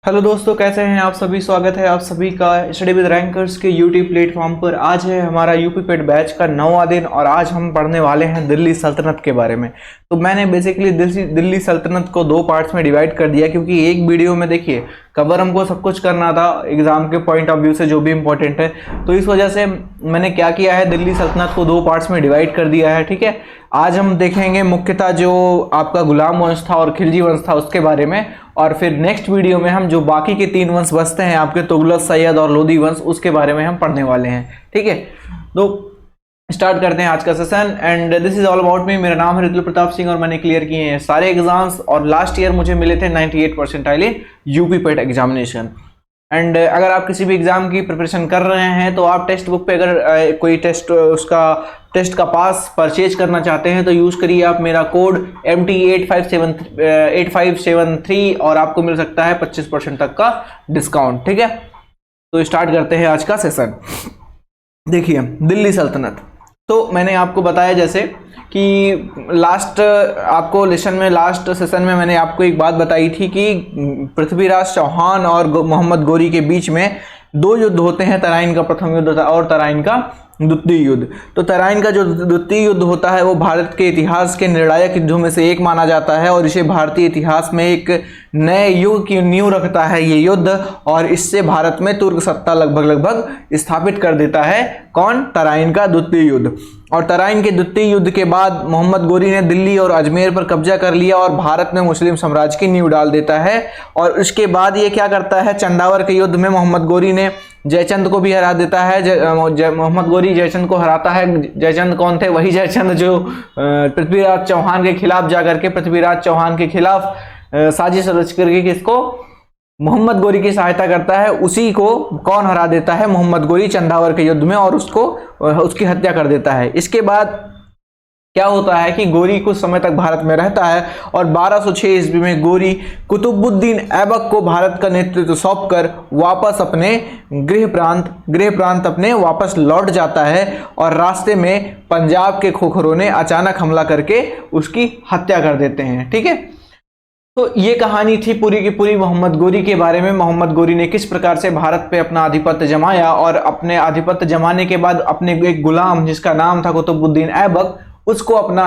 Hello दोस्तों, कैसे हैं आप सभी। स्वागत है आप सभी का स्टडी विद रैंकर्स के यूट्यूब प्लेटफॉर्म पर। आज है हमारा यूपी पेट बैच का 9वां दिन और आज हम पढ़ने वाले हैं दिल्ली सल्तनत के बारे में। तो मैंने बेसिकली दिल्ली सल्तनत को दो पार्ट्स में डिवाइड कर दिया, क्योंकि एक वीडियो में देखिए कवर हमको सब कुछ करना था एग्जाम के पॉइंट ऑफ व्यू से जो भी इंपॉर्टेंट है। तो इस वजह से मैंने क्या किया है, दिल्ली सल्तनत को दो पार्ट्स में डिवाइड कर दिया है। ठीक है, आज हम देखेंगे मुख्यतः जो आपका गुलाम वंश था और खिलजी वंश था उसके बारे में, और फिर नेक्स्ट वीडियो में हम जो बाकी के तीन वंश बचते हैं आपके तुगलक, सैयद और लोधी वंश, उसके बारे में हम पढ़ने वाले हैं। ठीक है, तो स्टार्ट करते हैं आज का session. And this is all about me. मेरा नाम है ऋतुल प्रताप सिंह और मैंने क्लियर किए हैं सारे एग्जाम्स, और लास्ट ईयर मुझे मिले थे 98 percentile in UP pet examination. And अगर आप किसी भी एग्जाम की प्रिपरेशन कर रहे हैं तो आप टेक्स्ट बुक पे अगर कोई टेस्ट का पास परचेज करना चाहते हैं तो यूज करिए आप मेरा कोड MT8573 और आपको मिल सकता है 25% तक का डिस्काउंट। ठीक है, तो स्टार्ट करते हैं आज का सेशन। देखिए दिल्ली सल्तनत, तो मैंने आपको बताया जैसे कि लास्ट सेशन में मैंने आपको एक बात बताई थी कि पृथ्वीराज चौहान और मोहम्मद गोरी के बीच में दो युद्ध होते हैं, तराइन का प्रथम युद्ध और तराइन का द्वितीय युद्ध। तो तराइन का जो द्वितीय युद्ध होता है वो भारत के इतिहास के निर्णायक युद्धों में से एक माना जाता है और इसे भारतीय इतिहास में एक नए युग की नींव रखता है ये युद्ध, और इससे भारत में तुर्क सत्ता लगभग स्थापित कर देता है। कौन? तराइन का द्वितीय युद्ध। और तराइन के द्वितीय युद्ध के बाद मोहम्मद गोरी ने दिल्ली और अजमेर पर कब्जा कर लिया और भारत में मुस्लिम साम्राज्य की नींव डाल देता है। और उसके बाद ये क्या करता है, चंदावर के युद्ध में मोहम्मद गोरी ने जयचंद को भी हरा देता है। मोहम्मद गोरी जयचंद को हराता है। जयचंद कौन थे? वही जयचंद जो पृथ्वीराज चौहान के खिलाफ जाकर के पृथ्वीराज चौहान के खिलाफ साजिश रच करके किसको, मोहम्मद गोरी की सहायता करता है। उसी को कौन हरा देता है? मोहम्मद गोरी चंदावर के युद्ध में, और उसकी हत्या कर देता है। इसके बाद क्या होता है कि गोरी कुछ समय तक भारत में रहता है और 1206 ईस्वी में गोरी कुतुबुद्दीन ऐबक को भारत का नेतृत्व सौंपकर वापस अपने गृह प्रांत अपने वापस लौट जाता है, और रास्ते में पंजाब के खोखरों ने अचानक हमला करके उसकी हत्या कर देते हैं। ठीक है, तो ये कहानी थी पूरी की पूरी मोहम्मद गोरी के बारे में। मोहम्मद गोरी ने किस प्रकार से भारत पे अपना आधिपत्य जमाया, और अपने आधिपत्य जमाने के बाद अपने एक गुलाम जिसका नाम था कुतुबुद्दीन ऐबक, उसको अपना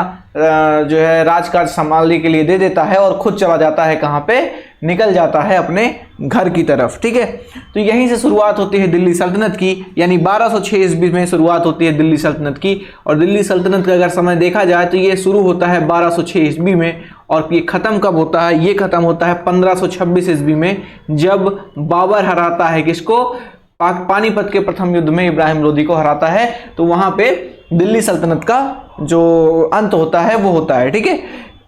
जो है राजकाज संभालने के लिए दे देता है और खुद चला जाता है कहाँ पे, निकल जाता है अपने घर की तरफ। ठीक है, तो यहीं से शुरुआत होती है दिल्ली सल्तनत की, यानी 1206 ईस्वी में शुरुआत होती है दिल्ली सल्तनत की। और दिल्ली सल्तनत का अगर समय देखा जाए तो ये शुरू होता है 1206 ईस्वी में, और ये खत्म कब होता है? ये खत्म होता है 1526 ईस्वी में, जब बाबर हराता है किसको? पानीपत के प्रथम युद्ध में इब्राहिम लोदी को हराता है। तो वहां पे दिल्ली सल्तनत का जो अंत होता है वो होता है। ठीक है,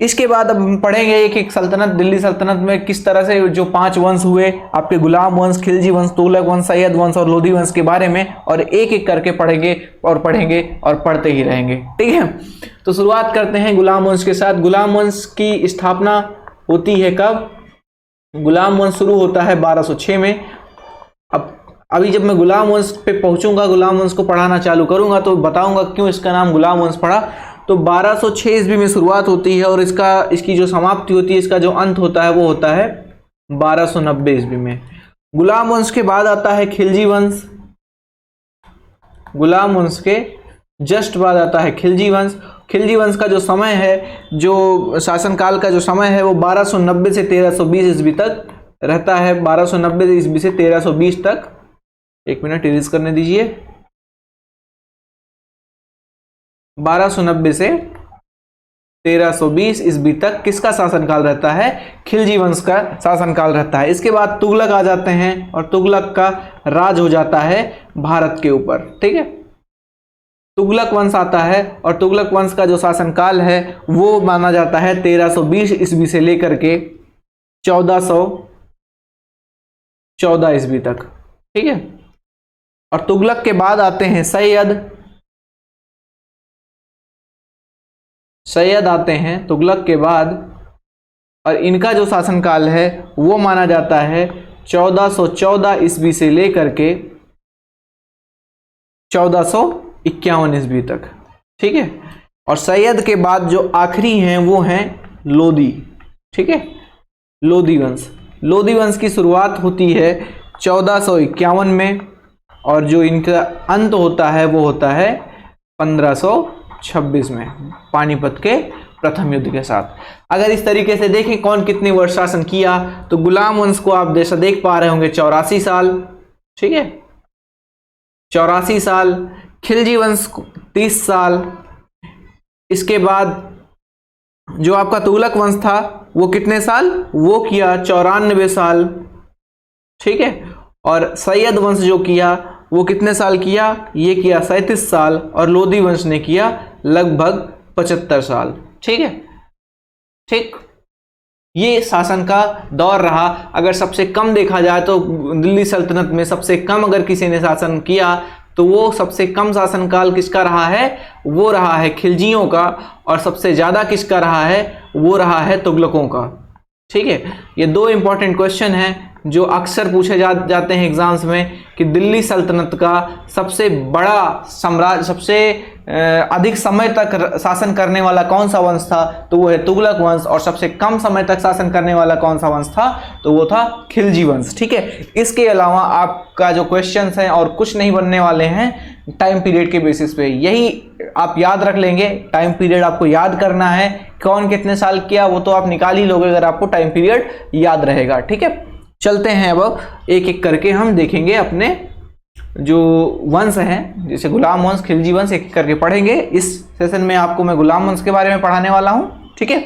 इसके बाद अब हम पढ़ेंगे एक एक सल्तनत, दिल्ली सल्तनत में किस तरह से जो 5 वंश हुए आपके, गुलाम वंश, खिलजी वंश, तुगलक वंश, सैयद वंश और लोधी वंश के बारे में, और एक एक करके पढ़ेंगे और पढ़ते ही रहेंगे। ठीक है, तो शुरुआत करते हैं गुलाम वंश के साथ। गुलाम वंश की स्थापना होती है कब? गुलाम वंश शुरू होता है 1206 में। अभी जब मैं गुलाम वंश पे पहुंचूंगा, गुलाम वंश को पढ़ाना चालू करूंगा तो बताऊंगा क्यों इसका नाम गुलाम वंश पड़ा। तो 1206 ईस्वी में शुरुआत होती है और इसकी जो समाप्ति होती है, इसका जो अंत होता है वो होता है 1290 ईस्वी में। गुलाम वंश के बाद आता है खिलजी वंश। गुलाम वंश के जस्ट बाद आता है खिलजी वंश। खिलजी वंश का जो समय है, जो शासनकाल का जो समय है, वो 1290 से 1320 ईस्वी तक रहता है। 1290 ईस्वी से 1320 तक, एक मिनट इरेज करने दीजिए, 1290 से 1320 ईस्वी तक किसका शासनकाल रहता है? खिलजी वंश का शासनकाल रहता है। इसके बाद तुगलक आ जाते हैं और तुगलक का राज हो जाता है भारत के ऊपर। ठीक है, तुगलक वंश आता है और तुगलक वंश का जो शासनकाल है वो माना जाता है 1320 ईस्वी से लेकर के 1414 ईस्वी तक। ठीक है, और तुगलक के बाद आते हैं सैयद आते हैं तुगलक के बाद, और इनका जो शासनकाल है वो माना जाता है 1414 ईस्वी से लेकर के 1451 ईस्वी तक। ठीक है, और सैयद के बाद जो आखिरी हैं वो हैं लोधी। ठीक है, लोधी वंश। लोधी वंश की शुरुआत होती है 1451 में और जो इनका अंत होता है वो होता है 1526 में पानीपत के प्रथम युद्ध के साथ। अगर इस तरीके से देखें कौन कितने वर्ष शासन किया, तो गुलाम वंश को आप जैसा देख पा रहे होंगे 84 साल, ठीक है, 84 साल। खिलजी वंश 30 साल। इसके बाद जो आपका तुगलक वंश था वो कितने साल, वो किया 94 साल, ठीक है। और सैयद वंश जो किया वो कितने साल किया, ये किया 37 साल। और लोधी वंश ने किया लगभग 75 साल, ठीक है। ठीक, ये शासन का दौर रहा। अगर सबसे कम देखा जाए तो दिल्ली सल्तनत में सबसे कम अगर किसी ने शासन किया तो वो सबसे कम शासनकाल किसका रहा है, वो रहा है खिलजियों का। और सबसे ज्यादा किसका रहा है, वो रहा है तुगलकों का, ठीक है। ये दो इंपॉर्टेंट क्वेश्चन हैं जो अक्सर पूछे जाते हैं एग्जाम्स में कि दिल्ली सल्तनत का सबसे बड़ा साम्राज्य, सबसे अधिक समय तक शासन करने वाला कौन सा वंश था, तो वो है तुगलक वंश। और सबसे कम समय तक शासन करने वाला कौन सा वंश था, तो वो था खिलजी वंश, ठीक है। इसके अलावा आपका जो क्वेश्चंस हैं और कुछ नहीं बनने वाले हैं टाइम पीरियड के बेसिस पे, यही आप याद रख लेंगे। टाइम पीरियड आपको याद करना है, कौन कितने साल किया वो तो आप निकाल ही लोगे अगर आपको टाइम पीरियड याद रहेगा, ठीक है। चलते हैं अब एक एक करके हम देखेंगे अपने जो वंश हैं, जैसे गुलाम वंश, खिलजी वंश, एक एक करके पढ़ेंगे। इस सेशन में आपको मैं गुलाम वंश के बारे में पढ़ाने वाला हूं, ठीक है।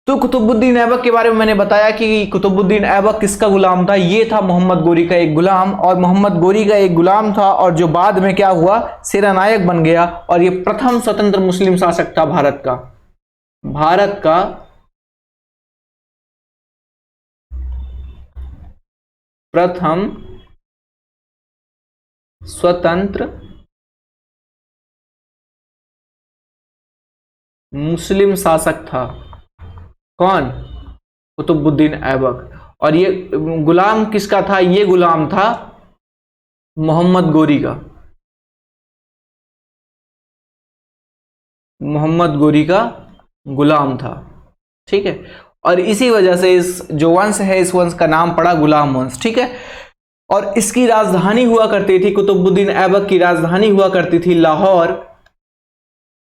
तो कुतुबुद्दीन ऐबक के बारे में मैंने बताया कि कुतुबुद्दीन ऐबक किसका गुलाम था, ये था मोहम्मद गोरी का एक गुलाम। और मोहम्मद गोरी का एक गुलाम था और जो बाद में क्या हुआ, सेनानायक बन गया। और ये प्रथम स्वतंत्र मुस्लिम शासक था भारत का प्रथम स्वतंत्र मुस्लिम शासक था। कौन, कुतुबुद्दीन ऐबक। और ये गुलाम किसका था, ये गुलाम था मोहम्मद गोरी का, मोहम्मद गोरी का गुलाम था, ठीक है। और इसी वजह से इस जो वंश है, इस वंश का नाम पड़ा गुलाम वंश, ठीक है। और इसकी राजधानी हुआ करती थी, कुतुबुद्दीन ऐबक की राजधानी हुआ करती थी लाहौर,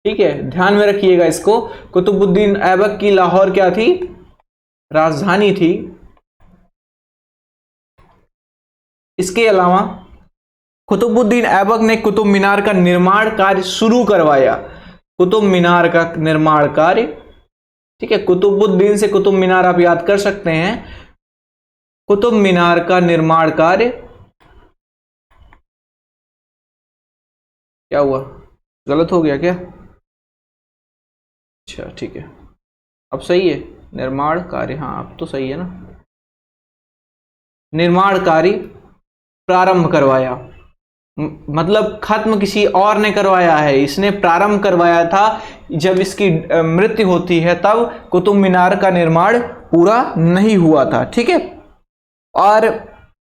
ठीक है। ध्यान में रखिएगा इसको, कुतुबुद्दीन ऐबक की लाहौर क्या थी, राजधानी थी। इसके अलावा कुतुबुद्दीन ऐबक ने कुतुब मीनार का निर्माण कार्य शुरू करवाया, कुतुब मीनार का निर्माण कार्य, ठीक है। कुतुबुद्दीन से कुतुब मीनार आप याद कर सकते हैं। कुतुब मीनार का निर्माण कार्य क्या हुआ, गलत हो गया क्या, अच्छा ठीक है, अब सही है, निर्माण कार्य, हाँ अब तो सही है ना। निर्माण कार्य प्रारंभ करवाया, मतलब खत्म किसी और ने करवाया है, इसने प्रारंभ करवाया था। जब इसकी मृत्यु होती है तब कुतुब मीनार का निर्माण पूरा नहीं हुआ था, ठीक है। और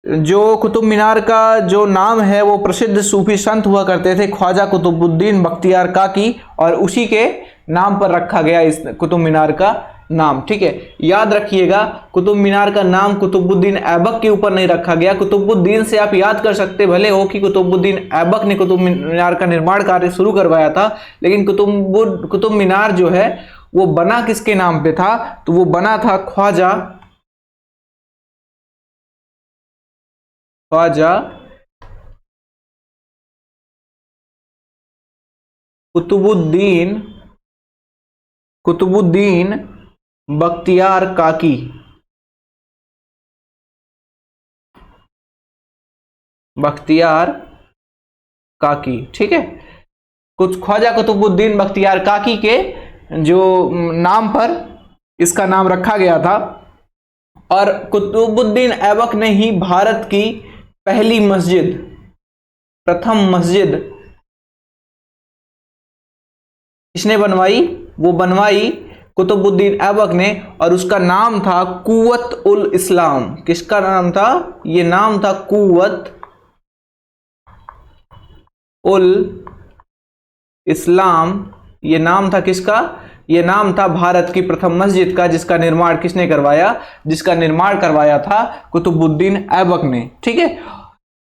जो कुतुब मीनार का जो नाम है वो प्रसिद्ध सूफी संत हुआ करते थे ख्वाजा कुतुबुद्दीन बख्तियार काकी, और उसी के नाम पर रखा गया इस कुतुब मीनार का नाम, ठीक है। याद रखिएगा, कुतुब मीनार का नाम कुतुबुद्दीन ऐबक के ऊपर नहीं रखा गया। कुतुबुद्दीन से आप याद कर सकते भले हो कि कुतुबुद्दीन ऐबक ने कुतुब मीनार का निर्माण कार्य शुरू करवाया था, लेकिन कुतुब मीनार जो है वो बना किसके नाम पे था, तो वो बना था ख्वाजा कुतुबुद्दीन बख्तियार काकी, ठीक है। कुछ ख्वाजा कुतुबुद्दीन बख्तियार काकी के जो नाम पर इसका नाम रखा गया था। और कुतुबुद्दीन ऐबक ने ही भारत की पहली मस्जिद, प्रथम मस्जिद किसने बनवाई, वो बनवाई कुतुबुद्दीन ऐबक ने, और उसका नाम था कुव्वत उल इस्लाम। किसका नाम था, ये नाम था कुव्वत उल इस्लाम, ये नाम था किसका, ये नाम था भारत की प्रथम मस्जिद का, जिसका निर्माण किसने करवाया? जिसका निर्माण करवाया था कुतुबुद्दीन ऐबक ने। ठीक है,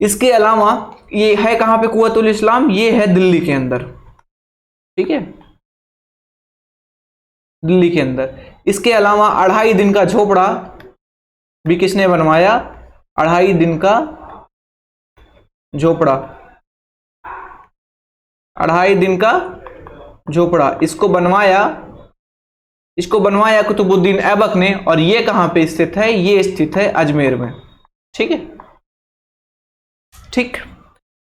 इसके अलावा ये है कहां पे कुव्वतुल इस्लाम? ये है दिल्ली के अंदर। ठीक है, दिल्ली के अंदर। इसके अलावा 2.5 दिन का झोपड़ा भी किसने बनवाया? 2.5 दिन का झोपड़ा, 2.5 दिन का झोपड़ा इसको बनवाया कुतुबुद्दीन ऐबक ने। और ये कहां पे स्थित है? ये स्थित है अजमेर में। ठीक है, ठीक,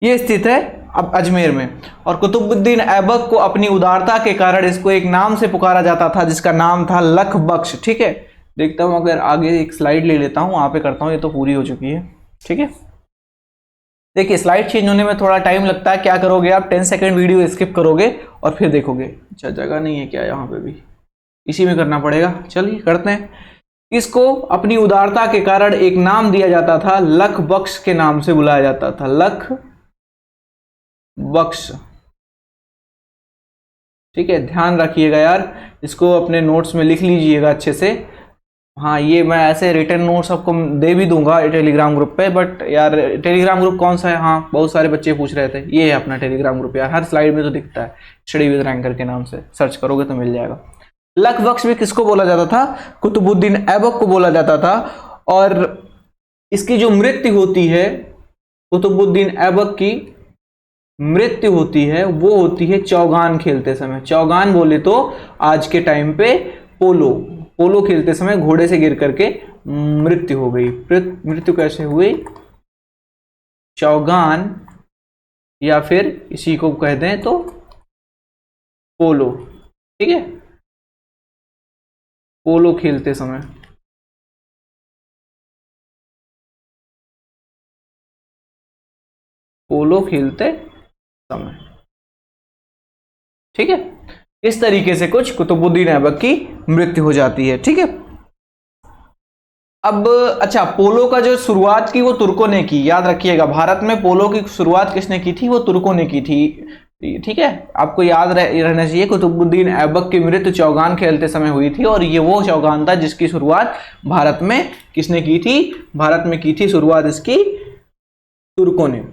ये स्थित है अब अजमेर में। और कुतुबुद्दीन ऐबक को अपनी उदारता के कारण इसको एक नाम से पुकारा जाता था, जिसका नाम था लख बख्श। ठीक है, देखता हूं अगर आगे एक स्लाइड ले लेता हूं, वहां पे करता हूं, ये तो पूरी हो चुकी है। ठीक है, देखिए स्लाइड चेंज होने में थोड़ा टाइम लगता है। क्या करोगे आप? 10 सेकंड वीडियो स्किप करोगे और फिर देखोगे। अच्छा, जगह नहीं है क्या यहाँ पे? भी इसी में करना पड़ेगा। चलिए करते हैं। इसको अपनी उदारता के कारण एक नाम दिया जाता था, लख बख्श के नाम से बुलाया जाता था, लख बख्श। ठीक है, ध्यान रखिएगा यार, इसको अपने नोट्स में लिख लीजिएगा अच्छे से। हाँ, ये मैं ऐसे रिटर्न नोट्स आपको दे भी दूंगा टेलीग्राम ग्रुप पे, बट यार टेलीग्राम ग्रुप कौन सा है? हाँ, बहुत सारे बच्चे पूछ रहे थे। ये है अपना टेलीग्राम ग्रुप यार, हर स्लाइड में तो दिखता है, स्टडी विद रैंकर के नाम से सर्च करोगे तो मिल जाएगा। लख बख्श भी किसको बोला जाता था? कुतुबुद्दीन ऐबक को बोला जाता था। और इसकी जो मृत्यु होती है, कुतुबुद्दीन ऐबक की मृत्यु होती है, वो होती है चौगान खेलते समय। चौगान बोले तो आज के टाइम पे पोलो खेलते समय घोड़े से गिर करके मृत्यु हो गई। मृत्यु कैसे हुई? चौगान, या फिर इसी को कह दें तो पोलो। ठीक है, पोलो खेलते समय। पोलो खेलते समय। ठीक है, इस तरीके से कुछ कुतुबुद्दीन ऐबक की मृत्यु हो जाती है। ठीक है, अब अच्छा, पोलो का जो शुरुआत की वो तुर्कों ने की। याद रखिएगा, भारत में पोलो की शुरुआत किसने की थी? वो तुर्कों ने की थी। ठीक है, आपको याद रहना चाहिए, कुतुबुद्दीन ऐबक की मृत्यु चौगान खेलते समय हुई थी। और ये वो चौगान था जिसकी शुरुआत भारत में किसने की थी? भारत में की थी शुरुआत इसकी तुर्कों ने।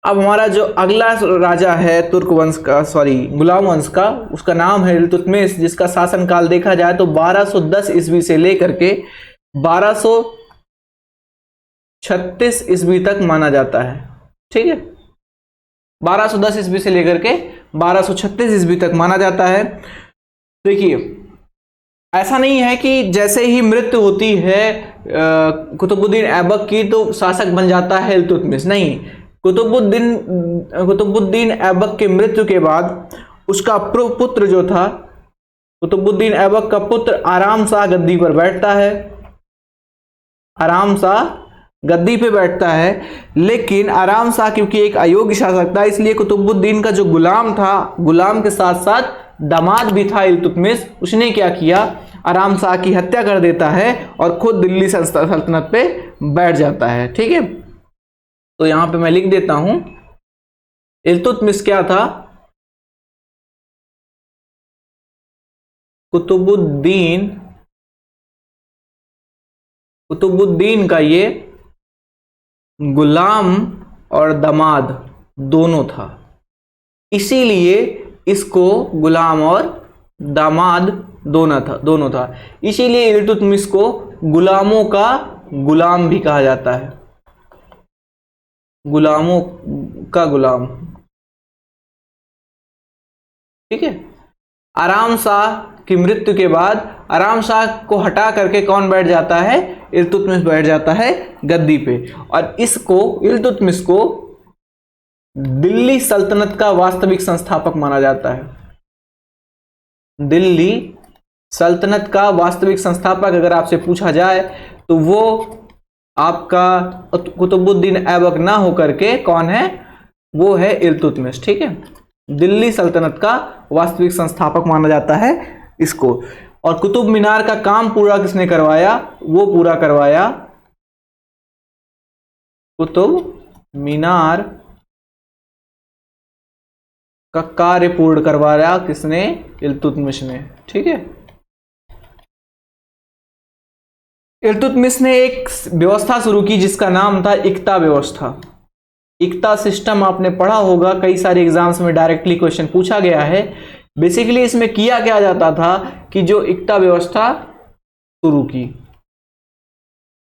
अब हमारा जो अगला राजा है तुर्क वंश का, सॉरी गुलाम वंश का, उसका नाम है इल्तुतमिश, जिसका शासनकाल देखा जाए तो 1210 ईस्वी से लेकर के 1236 ईस्वी तक माना जाता है। ठीक है, 1210 ईस्वी से लेकर के 1236 ईस्वी तक माना जाता है। देखिए, ऐसा नहीं है कि जैसे ही मृत्यु होती है कुतुबुद्दीन ऐबक की तो शासक बन जाता है इल्तुतमिश। नहीं, कुतुबुद्दीन ऐबक की मृत्यु के बाद उसका पुत्र जो था, कुतुबुद्दीन ऐबक का पुत्र आराम शाह गद्दी पर बैठता है। आराम शाह गद्दी पे बैठता है, लेकिन आराम शाह क्योंकि एक अयोग्य शासक था, इसलिए कुतुबुद्दीन का जो गुलाम था, गुलाम के साथ साथ दामाद भी था इल्तुतमिश, उसने क्या किया? आराम शाह की हत्या कर देता है और खुद दिल्ली सल्तनत पे बैठ जाता है। ठीक है, तो यहां पे मैं लिख देता हूं, इल्तुतमिश क्या था? कुतुबुद्दीन का ये गुलाम और दामाद दोनों था, इसीलिए इसको गुलाम और दामाद दोनों था, इसीलिए इल्तुतमिश को गुलामों का गुलाम भी कहा जाता है। गुलामों का गुलाम। ठीक है, आराम शाह की मृत्यु के बाद आराम शाह को हटा करके कौन बैठ जाता है? इल्तुतमिश बैठ जाता है गद्दी पे। और इल्तुतमिश को दिल्ली सल्तनत का वास्तविक संस्थापक माना जाता है। दिल्ली सल्तनत का वास्तविक संस्थापक अगर आपसे पूछा जाए तो वो आपका कुतुबुद्दीन ऐबक ना होकर के कौन है? वो है इल्तुतमिश। ठीक है, दिल्ली सल्तनत का वास्तविक संस्थापक माना जाता है इसको। और कुतुब मीनार का काम पूरा किसने करवाया? वो पूरा करवाया कुतुब मीनार का कार्य पूर्ण करवाया किसने? इल्तुतमिश ने। ठीक है। इल्तुतमिश ने एक व्यवस्था शुरू की जिसका नाम था इक्ता व्यवस्था। इक्ता सिस्टम आपने पढ़ा होगा, कई सारे एग्जाम्स में डायरेक्टली क्वेश्चन पूछा गया है। बेसिकली इसमें किया क्या जाता था कि जो इक्ता व्यवस्था शुरू की,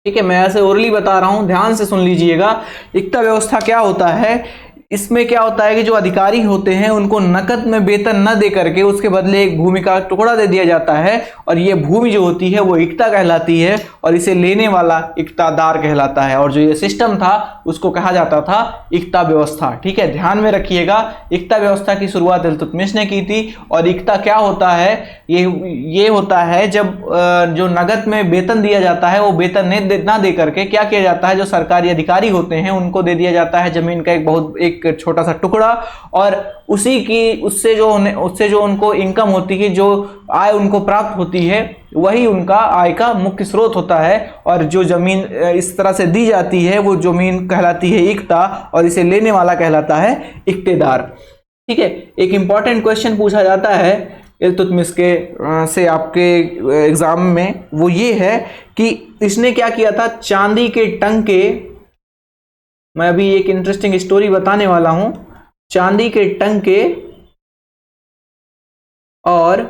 ठीक है, मैं ऐसे ओरली बता रहा हूं, ध्यान से सुन लीजिएगा। इक्ता व्यवस्था क्या होता है, इसमें क्या होता है कि जो अधिकारी होते हैं उनको नकद में वेतन न दे करके उसके बदले एक भूमि का टुकड़ा दे दिया जाता है, और ये भूमि जो होती है वो इक्ता कहलाती है, और इसे लेने वाला इक्तादार कहलाता है। और जो ये सिस्टम था उसको कहा जाता था इक्ता व्यवस्था। ठीक है, ध्यान में रखिएगा, इक्ता व्यवस्था की शुरुआत इल्तुतमिश ने की थी। और इक्ता क्या होता है, ये होता है जब जो नगद में वेतन दिया जाता है वो वेतन ना दे करके क्या किया जाता है, जो सरकारी अधिकारी होते हैं उनको दे दिया जाता है जमीन का एक छोटा सा टुकड़ा, और उससे जो उनको इनकम होती है, जो आय उनको प्राप्त होती है, वही उनका आय का मुख्य स्रोत होता है। और जो जमीन इस तरह से दी जाती है वो जमीन कहलाती है इक्ता, और इसे लेने वाला कहलाता है इक्तेदार। ठीक है, एक इंपॉर्टेंट क्वेश्चन पूछा जाता है इल्तुतमिश के से आपके एग्जाम में, वो ये है कि इसने क्या किया था, चांदी के टंके, मैं अभी एक इंटरेस्टिंग स्टोरी बताने वाला हूं, चांदी के टंके और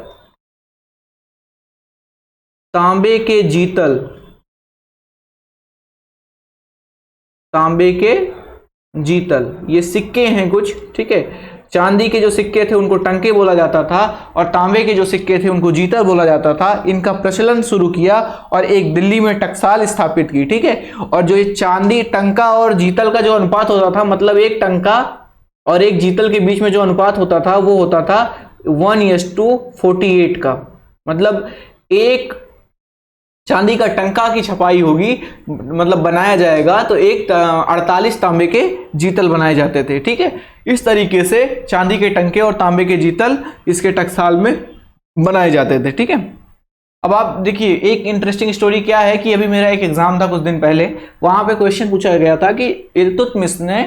तांबे के जीतल, तांबे के जीतल, ये सिक्के हैं कुछ। ठीक है, चांदी के जो सिक्के थे उनको टंके बोला जाता था, और तांबे के जो सिक्के थे उनको जीतल बोला जाता था। इनका प्रचलन शुरू किया और एक दिल्ली में टकसाल स्थापित की। ठीक है, और जो ये चांदी, टंका और जीतल का जो अनुपात होता था, मतलब एक टंका और एक जीतल के बीच में जो अनुपात होता था वो होता था 1:48 का। मतलब एक चांदी का टंका की छपाई होगी, मतलब बनाया जाएगा, तो 48 तांबे के जीतल बनाए जाते थे। ठीक है, इस तरीके से चांदी के टंके और तांबे के जीतल इसके टकसाल में बनाए जाते थे। ठीक है, अब आप देखिए एक इंटरेस्टिंग स्टोरी क्या है कि अभी मेरा एक एग्जाम था कुछ दिन पहले, वहां पे क्वेश्चन पूछा गया था कि इल्तुतमिश ने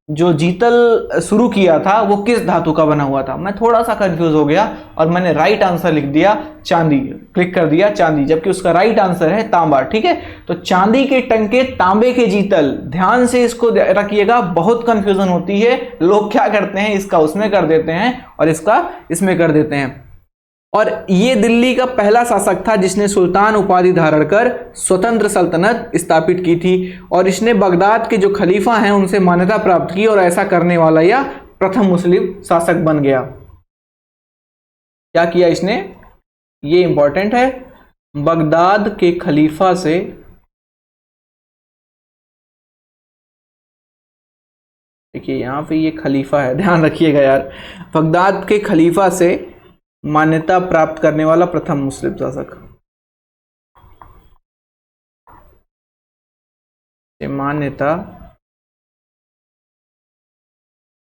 जो जीतल शुरू किया था वो किस धातु का बना हुआ था। मैं थोड़ा सा कंफ्यूज हो गया और मैंने राइट आंसर लिख दिया चांदी, क्लिक कर दिया चांदी, जबकि उसका राइट आंसर है तांबा। ठीक है, तो चांदी के टंके, तांबे के जीतल, ध्यान से इसको रखिएगा, बहुत कंफ्यूजन होती है। लोग क्या करते हैं, इसका उसमें कर देते हैं और इसका इसमें कर देते हैं। और ये दिल्ली का पहला शासक था जिसने सुल्तान उपाधि धारण कर स्वतंत्र सल्तनत स्थापित की थी, और इसने बगदाद के जो खलीफा हैं उनसे मान्यता प्राप्त की, और ऐसा करने वाला यह प्रथम मुस्लिम शासक बन गया। क्या किया इसने, ये इंपॉर्टेंट है, बगदाद के खलीफा से देखिए यहां पे ये खलीफा है, ध्यान रखिएगा यार, बगदाद के खलीफा से मान्यता प्राप्त करने वाला प्रथम मुस्लिम शासक, मान्यता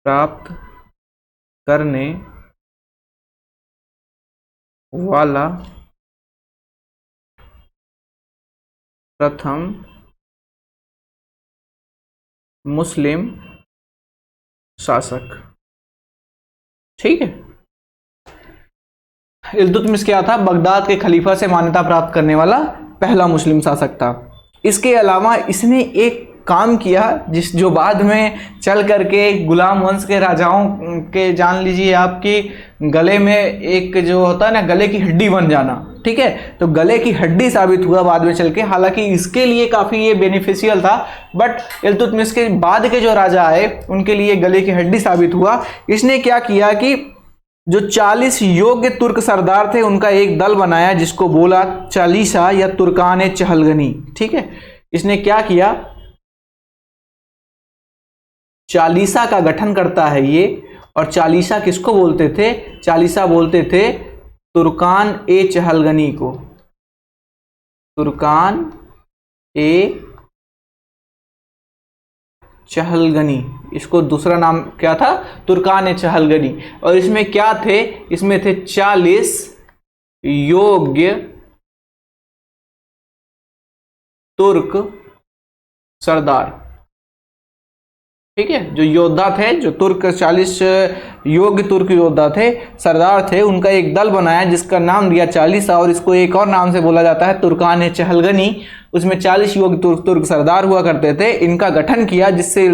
प्राप्त करने वाला प्रथम मुस्लिम शासक। ठीक है, इल्तुतमिश क्या था, बगदाद के खलीफा से मान्यता प्राप्त करने वाला पहला मुस्लिम शासक था। इसके अलावा इसने एक काम किया जो बाद में चल करके गुलाम वंश के राजाओं के, जान लीजिए आपकी गले में एक जो होता है ना, गले की हड्डी बन जाना। ठीक है, तो गले की हड्डी साबित हुआ बाद में चल के, हालांकि इसके लिए काफी ये बेनिफिशियल था, बट इल्तुतमिश के बाद के जो राजा आए उनके लिए गले की हड्डी साबित हुआ। इसने क्या किया कि जो 40 योग्य तुर्क सरदार थे उनका एक दल बनाया जिसको बोला चालीसा या तुर्कान चहलगनी। ठीक है, इसने क्या किया, चालीसा का गठन करता है ये, और चालीसा किसको बोलते थे, चालीसा बोलते थे तुर्कान ए चहलगनी को, तुर्कान ए चहलगनी, इसको दूसरा नाम क्या था, तुर्कान ए चहलगनी। और इसमें क्या थे, इसमें थे 40 योग्य तुर्क सरदार। ठीक है। जो योद्धा थे, जो तुर्क 40 योग्य तुर्क योद्धा थे, सरदार थे, उनका एक दल बनाया जिसका नाम दिया चालीसा, और इसको एक और नाम से बोला जाता है तुर्कान चहलगनी। उसमें 40 योग्य तुर्क सरदार हुआ करते थे। इनका गठन किया जिससे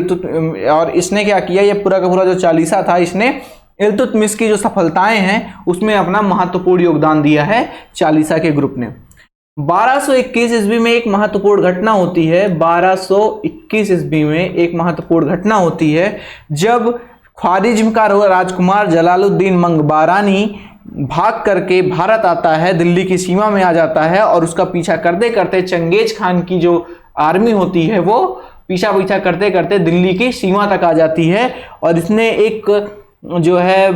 और इसने क्या किया, ये पूरा का पूरा जो चालीसा था, इसने इल्तुतमिश की जो सफलताएं हैं उसमें अपना महत्वपूर्ण योगदान दिया है चालीसा के ग्रुप ने। 1221 ईस्वी में एक महत्वपूर्ण घटना होती है। 1221 ईस्वी में एक महत्वपूर्ण घटना होती है जब ख्वारिज्म का राजकुमार जलालुद्दीन मंगबारानी भाग करके भारत आता है, दिल्ली की सीमा में आ जाता है, और उसका पीछा करते करते चंगेज खान की जो आर्मी होती है वो पीछा करते करते दिल्ली की सीमा तक आ जाती है। और इसने एक जो है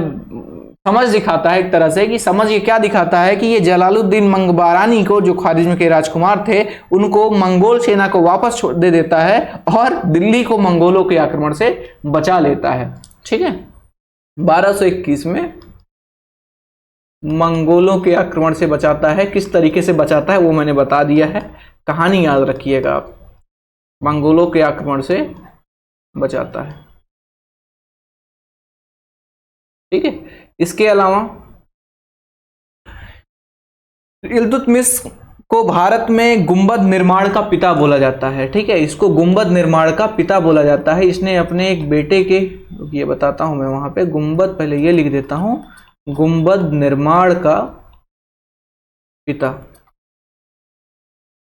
समझ दिखाता है एक तरह से, कि समझ ये क्या दिखाता है कि ये जलालुद्दीन मंगबारानी को, जो ख्वारिज्म के राजकुमार थे, उनको मंगोल सेना को वापस छोड़ दे देता है और दिल्ली को मंगोलों के आक्रमण से बचा लेता है। ठीक है, 1221 में मंगोलों के आक्रमण से बचाता है। किस तरीके से बचाता है वो मैंने बता दिया है, कहानी याद रखिएगा आप। मंगोलों के आक्रमण से बचाता है। ठीक है, इसके अलावा इल्तुतमिश को भारत में गुंबद निर्माण का पिता बोला जाता है। ठीक है, इसको गुंबद निर्माण का पिता बोला जाता है। इसने अपने एक बेटे के, ये बताता हूं मैं वहां पे, गुंबद, पहले ये लिख देता हूं, गुंबद निर्माण का पिता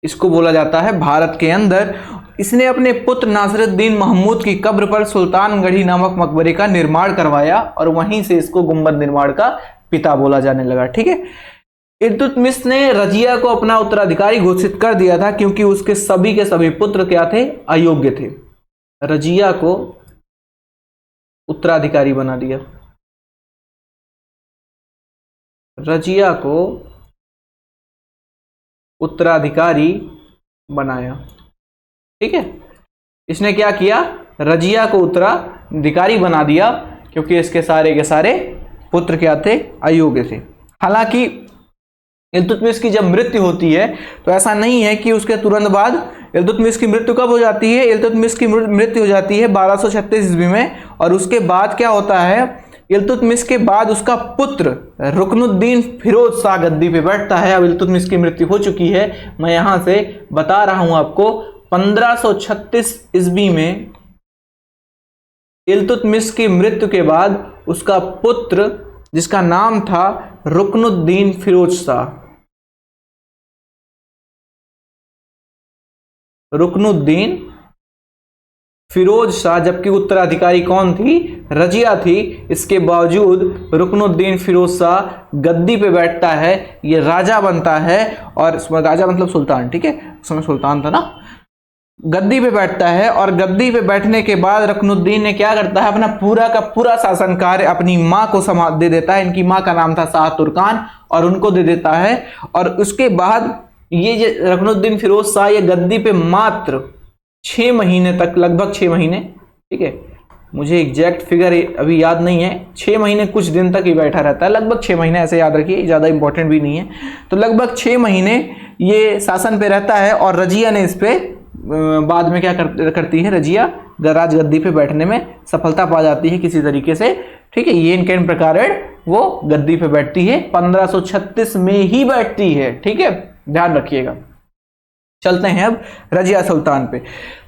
इसको बोला जाता है भारत के अंदर। इसने अपने पुत्र नासिरुद्दीन महमूद की कब्र पर सुल्तानगढ़ी नामक मकबरे का निर्माण करवाया और वहीं से इसको गुंबद निर्माण का पिता बोला जाने लगा। ठीक है, इल्तुतमिश ने रजिया को अपना उत्तराधिकारी घोषित कर दिया था क्योंकि उसके सभी के सभी पुत्र क्या थे, अयोग्य थे। रजिया को उत्तराधिकारी बना दिया, रजिया को उत्तराधिकारी बनाया। ठीक है, इसने क्या किया, रजिया को उत्तराधिकारी बना दिया क्योंकि इसके सारे के सारे पुत्र क्या थे, अयोग्य थे। हालांकि इल्तुतमिश की जब मृत्यु होती है तो ऐसा नहीं है कि उसके तुरंत बाद, इल्तुतमिश की मृत्यु कब हो जाती है, इल्तुतमिश की मृत्यु हो जाती है 1236 ईस्वी में। और उसके बाद क्या होता है, इल्तुतमिश के बाद उसका पुत्र रुकनुद्दीन फिरोज शाह गद्दी पे बैठता है। अब इल्तुतमिश की मृत्यु हो चुकी है, मैं यहां से बता रहा हूं आपको। 1536 ईस्वी में इल्तुतमिश की मृत्यु के बाद उसका पुत्र, जिसका नाम था रुकनुद्दीन फिरोज शाह, रुकनुद्दीन फिरोज शाह, जबकि उत्तराधिकारी कौन थी, रजिया थी, इसके बावजूद रुकनुद्दीन फिरोज शाह गद्दी पे बैठता है, ये राजा बनता है। और राजा मतलब सुल्तान, ठीक है, उस समय सुल्तान था ना, गद्दी पे बैठता है। और गद्दी पे बैठने के बाद रुकनुद्दीन ने क्या करता है, अपना पूरा का पूरा शासन कार्य अपनी माँ को दे देता है। इनकी माँ का नाम था शाह तुर्कान, और उनको दे देता है। और उसके बाद ये रुकनुद्दीन फिरोज शाह ये गद्दी पे मात्र 6 महीने तक, लगभग 6 महीने, ठीक है, मुझे एग्जैक्ट फिगर अभी याद नहीं है, 6 महीने कुछ दिन तक ही बैठा रहता है, लगभग 6 महीने, ऐसे याद रखिए, ज़्यादा इंपॉर्टेंट भी नहीं है। तो लगभग 6 महीने ये शासन पे रहता है। और रजिया ने इस पे बाद में क्या करती है, रजिया राजगद्दी पे बैठने में सफलता पा जाती है किसी तरीके से। ठीक है, ये इनके प्रकार वो गद्दी पे बैठती है, 1536 में ही बैठती है। ठीक है, ध्यान रखिएगा। चलते हैं अब रजिया सुल्तान पे।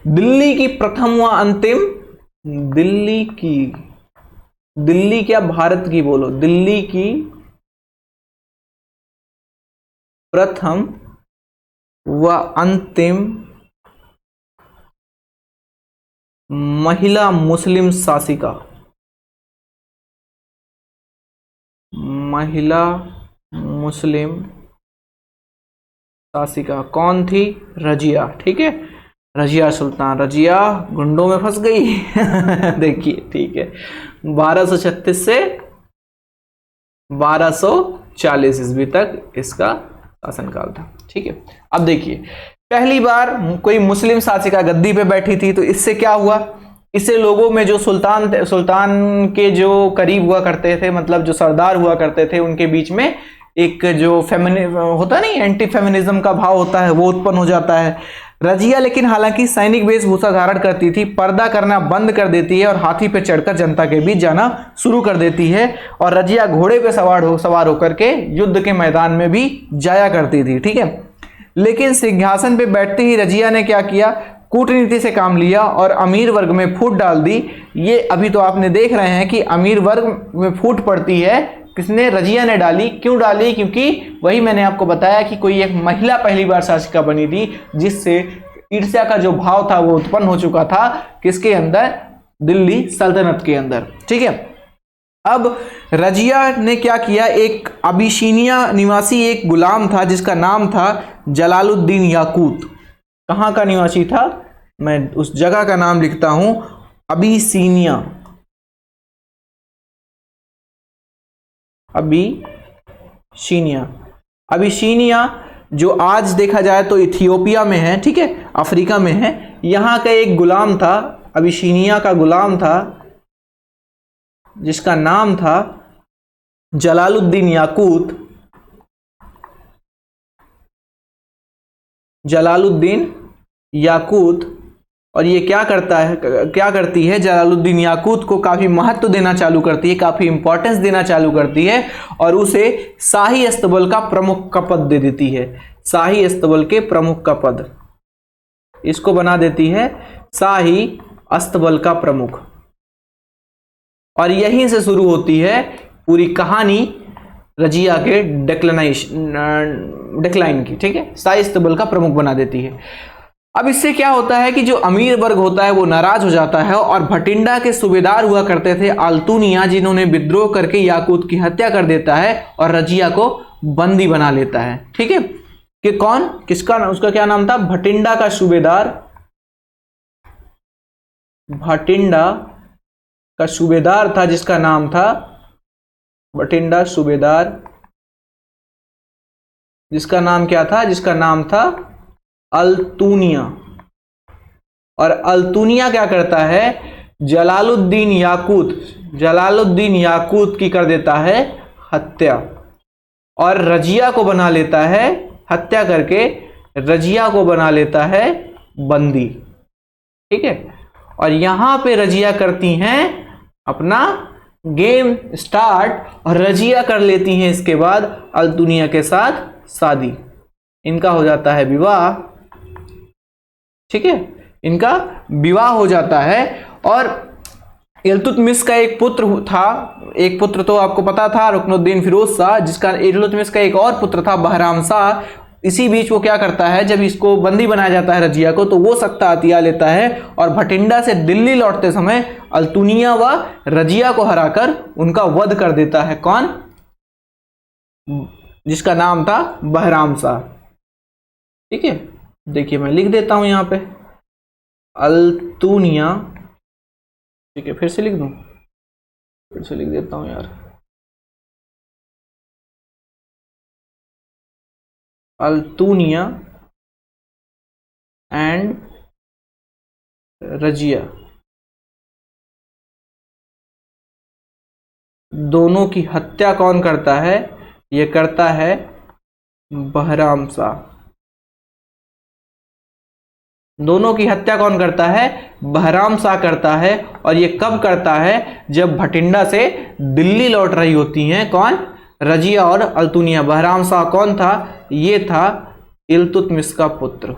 दिल्ली की प्रथम व अंतिम, दिल्ली क्या, भारत की बोलो, दिल्ली की प्रथम व अंतिम महिला मुस्लिम शासिका, महिला मुस्लिम शासिका कौन थी, रजिया। ठीक है, रजिया सुल्तान, रजिया गुंडों में फंस गई देखिए, ठीक है, 1236 से 1240 ईस्वी तक इसका शासनकाल था। ठीक है, अब देखिए, पहली बार कोई मुस्लिम शासिका गद्दी पे बैठी थी, तो इससे क्या हुआ, इससे लोगों में जो सुल्तान के जो करीब हुआ करते थे, मतलब जो सरदार हुआ करते थे, उनके बीच में एक जो होता नहीं, एंटी फेमिनिज्म का भाव होता है, वो उत्पन्न हो जाता है। रजिया लेकिन हालांकि सैनिक वेशभूषा धारण करती थी, पर्दा करना बंद कर देती है और हाथी पे चढ़कर जनता के बीच जाना शुरू कर देती है। और रजिया घोड़े पे सवार होकर के युद्ध के मैदान में भी जाया करती थी, ठीक है। लेकिन सिंहासन पे बैठते ही रजिया ने क्या किया, कूटनीति से काम लिया और अमीर वर्ग में फूट डाल दी। ये अभी तो आपने देख रहे हैं कि अमीर वर्ग में फूट पड़ती है, किसने, रजिया ने डाली। क्यों डाली, क्योंकि वही मैंने आपको बताया कि कोई एक महिला पहली बार शासिका बनी थी, जिससे ईर्ष्या का जो भाव था वो उत्पन्न हो चुका था किसके अंदर, दिल्ली सल्तनत के अंदर, ठीक है। अब रजिया ने क्या किया, एक अबिसीनिया निवासी एक गुलाम था जिसका नाम था जलालुद्दीन याकूत। कहाँ का निवासी था, मैं उस जगह का नाम लिखता हूं, अबिसीनिया। अबिसीनिया जो आज देखा जाए तो इथियोपिया में है, ठीक है, अफ्रीका में है। यहां का एक गुलाम था, अबिसीनिया का गुलाम था जिसका नाम था जलालुद्दीन याकूत। और ये क्या करती है, जलालुद्दीन याकूत को काफी महत्व देना चालू करती है, काफी इंपॉर्टेंस देना चालू करती है और उसे शाही अस्तबल का प्रमुख का पद दे देती है। शाही अस्तबल के प्रमुख का पद, इसको बना देती है शाही अस्तबल का प्रमुख। और यहीं से शुरू होती है पूरी कहानी रजिया के डिक्लाइन की, ठीक है, शाही अस्तबल का प्रमुख बना देती है। अब इससे क्या होता है कि जो अमीर वर्ग होता है वो नाराज हो जाता है और भटिंडा के सूबेदार हुआ करते थे अल्तुनिया, जिन्होंने विद्रोह करके याकूत की हत्या कर देता है और रजिया को बंदी बना लेता है, ठीक है। कि कौन, किसका, उसका क्या नाम था, भटिंडा का सूबेदार, भटिंडा का सूबेदार था जिसका नाम था भटिंडा सूबेदार, जिसका नाम क्या था, जिसका नाम था अल्तुनिया। और अल्तुनिया क्या करता है, जलालुद्दीन याकूत की कर देता है हत्या और रजिया को बना लेता है, हत्या करके रजिया को बना लेता है बंदी, ठीक है। और यहां पे रजिया करती हैं अपना गेम स्टार्ट और रजिया कर लेती हैं इसके बाद अल्तुनिया के साथ शादी। इनका हो जाता है विवाह, ठीक है, इनका विवाह हो जाता है। और इल्तुतमिश का एक पुत्र था, एक पुत्र तो आपको पता था रुकनुद्दीन फिरोज शाह, जिसका इल्तुतमिश का एक और पुत्र था बहराम शाह। इसी बीच वो क्या करता है, जब इसको बंदी बनाया जाता है रजिया को, तो वो सत्ता हथिया लेता है और भटिंडा से दिल्ली लौटते समय अल्तुनिया व रजिया को हराकर उनका वध कर देता है। कौन, जिसका नाम था बहराम शाह, ठीक है। देखिए मैं लिख देता हूं यहां पे अल्तुनिया, ठीक है, फिर से लिख दूं, फिर से लिख देता हूं यार, अल्तुनिया एंड रजिया, दोनों की हत्या कौन करता है, ये करता है बहराम शाह। दोनों की हत्या कौन करता है, बहराम शाह करता है। और ये कब करता है, जब भटिंडा से दिल्ली लौट रही होती हैं कौन, रजिया और अल्तुनिया। बहराम शाह कौन था, ये था इल्तुतमिश का पुत्र,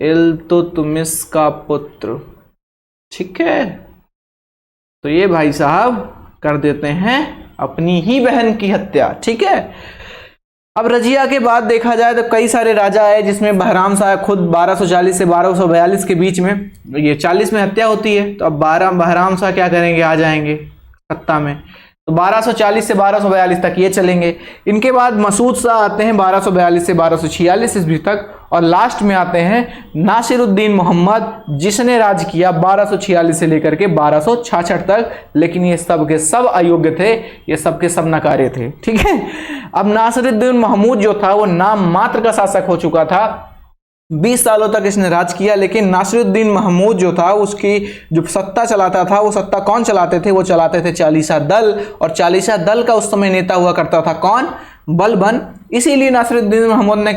इल्तुतमिश का पुत्र, ठीक है। तो ये भाई साहब कर देते हैं अपनी ही बहन की हत्या, ठीक है। अब रजिया के बाद देखा जाए तो कई सारे राजा आए, जिसमें बहराम शाह खुद 1240 से 1242 के बीच में, ये 40 में हत्या होती है, तो अब बहराम शाह क्या करेंगे, आ जाएंगे सत्ता में। तो 1240 से 1242 तक ये चलेंगे। इनके बाद मसूद शाह आते हैं 1242 से 1246 ईस्वी तक। और लास्ट में आते हैं नासिरुद्दीन मोहम्मद, जिसने राज किया 1246 से लेकर के 1266 तक। लेकिन ये सब के सब अयोग्य थे, ये सब के सब नकारे थे, ठीक है। अब नासिरुद्दीन महमूद जो था वो नाम मात्र का शासक हो चुका था, 20 सालों तक इसने राज किया। लेकिन नासिरुद्दीन महमूद जो था, उसकी जो सत्ता चलाता था, वो सत्ता कौन चलाते थे, वो चलाते थे चालीसा दल। और चालीसा दल का उस समय नेता हुआ करता था कौन, बलबन इसीलिए नासिरुद्दीन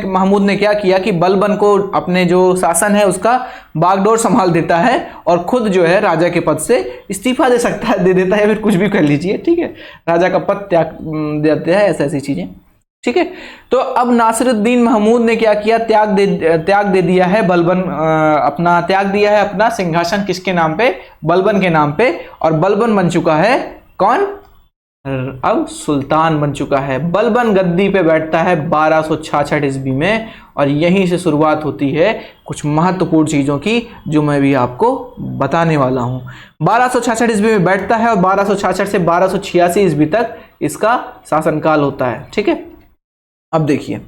महमूद ने क्या किया कि बलबन को अपने जो शासन है उसका बागडोर संभाल देता है और खुद जो है राजा के पद से इस्तीफा दे देता है, फिर कुछ भी कर लीजिए, ठीक है, राजा का पद त्याग देते हैं, ऐसी चीजें, ठीक है। तो अब नासिरुद्दीन महमूद ने क्या किया, त्याग दे दिया है बलबन, अपना त्याग दिया है अपना सिंहासन, किसके नाम पे, बलबन के नाम पे, और बलबन बन चुका है कौन, अब सुल्तान बन चुका है। बलबन गद्दी पे बैठता है 1266 ईस्वी में, और यहीं से शुरुआत होती है कुछ महत्वपूर्ण चीजों की जो मैं भी आपको बताने वाला हूं। 1266 ईस्वी में बैठता है और 1266 से 1286 ईस्वी तक इसका शासनकाल होता है, ठीक है। अब देखिए,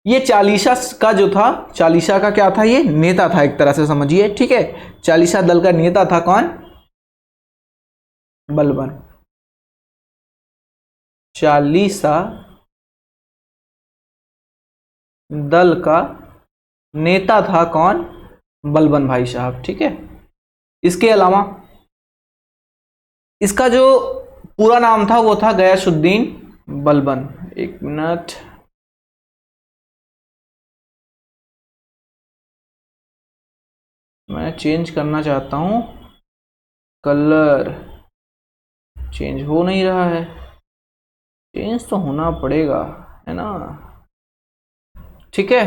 ये चालीसा का जो था, चालीसा का क्या था, ये नेता था एक तरह से समझिए, ठीक है। चालीसा दल का नेता था कौन, बलबन। चालीसा दल का नेता था कौन, बलबन भाई साहब, ठीक है। इसके अलावा इसका जो पूरा नाम था वो था गयासुद्दीन बलबन। एक मिनट, मैं चेंज करना चाहता हूं, कलर चेंज हो नहीं रहा है, चेंज तो होना पड़ेगा, है ना, ठीक है।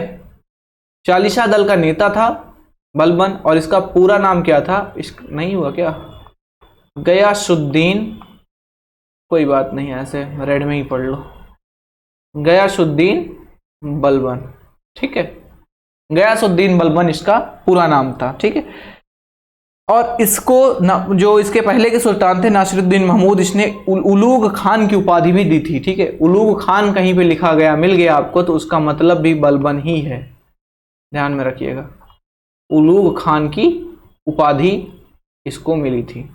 चालीसा दल का नेता था बलबन, और इसका पूरा नाम क्या था, नहीं हुआ क्या, गयासुद्दीन, कोई बात नहीं, ऐसे रेड में ही पढ़ लो, गयासुद्दीन बलबन, ठीक है। गयासुद्दीन बलबन इसका पूरा नाम था, ठीक है। और इसको जो इसके पहले के सुल्तान थे नासिरुद्दीन महमूद, इसने उलूग खान की उपाधि भी दी थी, ठीक है। उलूग खान कहीं पे लिखा गया, मिल गया आपको, तो उसका मतलब भी बलबन ही है, ध्यान में रखिएगा। उलूग खान की उपाधि इसको मिली थी,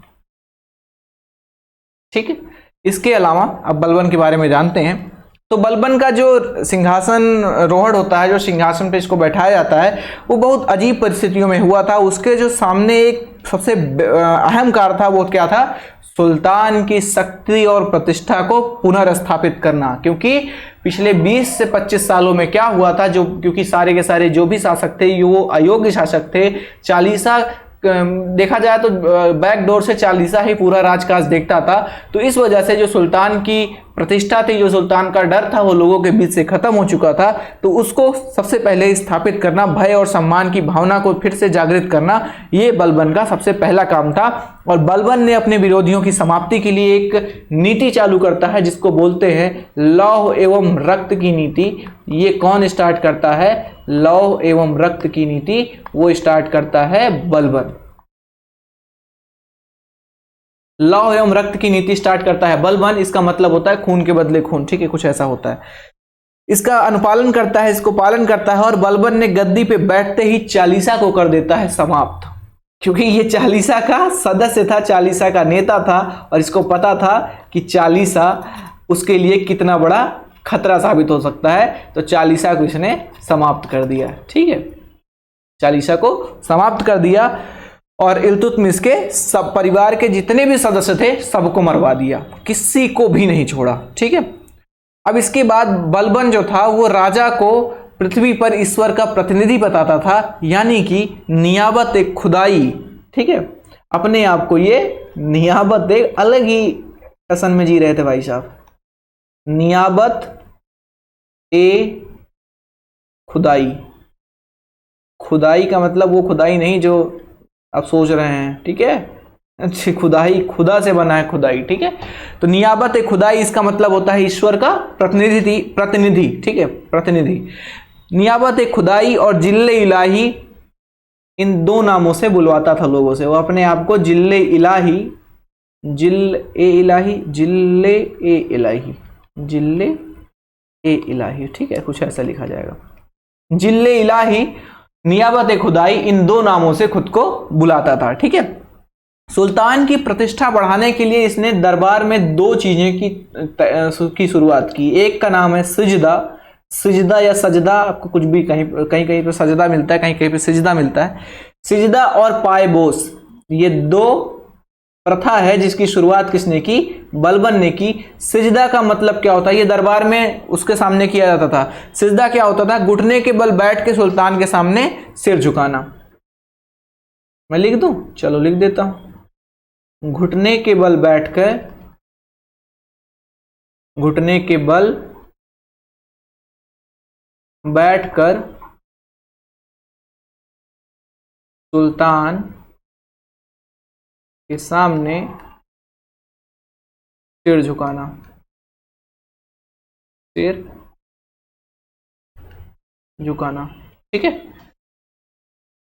ठीक है। इसके अलावा अब बलबन के बारे में जानते हैं। तो बलबन का जो सिंहासन रोहड़ होता है, जो सिंहासन पे इसको बैठाया जाता है, वो बहुत अजीब परिस्थितियों में हुआ था। उसके जो सामने एक सबसे अहम कार्य था वो क्या था, सुल्तान की शक्ति और प्रतिष्ठा को पुनर्स्थापित करना। क्योंकि पिछले 20 से 25 सालों में क्या हुआ था, जो क्योंकि सारे के सारे जो भी शासक थे वो अयोग्य शासक थे। चालीसा देखा जाए तो बैकडोर से चालीसा ही पूरा राजकाज देखता था। तो इस वजह से जो सुल्तान की प्रतिष्ठा थी, जो सुल्तान का डर था, वो लोगों के बीच से खत्म हो चुका था। तो उसको सबसे पहले स्थापित करना, भय और सम्मान की भावना को फिर से जागृत करना, ये बलबन का सबसे पहला काम था। और बलबन ने अपने विरोधियों की समाप्ति के लिए एक नीति चालू करता है जिसको बोलते हैं लौह एवं रक्त की नीति। ये कौन स्टार्ट करता है, लौह एवं रक्त की नीति, वो स्टार्ट करता है बलबन। लौह एवं रक्त की नीति स्टार्ट करता है बलबन। इसका मतलब होता है खून के बदले खून, ठीक है, कुछ ऐसा होता है। इसका अनुपालन करता है, इसको पालन करता है। और बलबन ने गद्दी पे बैठते ही चालीसा को कर देता है समाप्त, क्योंकि ये चालीसा का सदस्य था, चालीसा का नेता था, और इसको पता था कि चालीसा उसके लिए कितना बड़ा खतरा साबित हो सकता है। तो चालीसा को इसने समाप्त कर दिया, ठीक है, चालीसा को समाप्त कर दिया। और इल्तुतमिश के सब परिवार के जितने भी सदस्य थे सबको मरवा दिया, किसी को भी नहीं छोड़ा, ठीक है। अब इसके बाद बलबन जो था वो राजा को पृथ्वी पर ईश्वर का प्रतिनिधि बताता था, यानी कि नियाबत एक खुदाई, ठीक है। अपने आप को ये नियाबत एक अलग ही फैशन में जी रहे थे भाई साहब। नियाबत ए खुदाई, खुदाई का मतलब वो खुदाई नहीं जो आप सोच रहे हैं, ठीक है, अच्छी खुदाई, खुदा से बना है खुदाई, ठीक है। तो नियाबत खुदाई, इसका मतलब होता है ईश्वर का प्रतिनिधि, ठीक है, प्रतिनिधि। नियाबत खुदाई और जिल्ले इलाही, इन दो नामों से बुलवाता था लोगों से। वो अपने आप को जिल्ले इलाही, जिल्ले ए इलाही, ठीक है, कुछ ऐसा लिखा जाएगा, जिल्ले इलाही, नियाबत खुदाई, इन दो नामों से खुद को बुलाता था, ठीक है। सुल्तान की प्रतिष्ठा बढ़ाने के लिए इसने दरबार में दो चीजें की शुरुआत की। एक का नाम है सिजदा, सिजदा या सजदा, आपको कुछ भी कहीं कहीं पे सजदा मिलता है, कहीं कहीं पे सिजदा मिलता है। सिजदा और पायबोस, ये दो प्रथा है जिसकी शुरुआत किसने की? बलबन ने की। सिजदा का मतलब क्या होता है? ये दरबार में उसके सामने किया जाता था। सिजदा क्या होता था? घुटने के बल बैठ के सुल्तान के सामने सिर झुकाना। मैं लिख दूं? चलो लिख देता हूं। घुटने के बल बैठकर, घुटने के बल बैठकर सुल्तान के सामने सिर झुकाना, सिर झुकाना। ठीक है,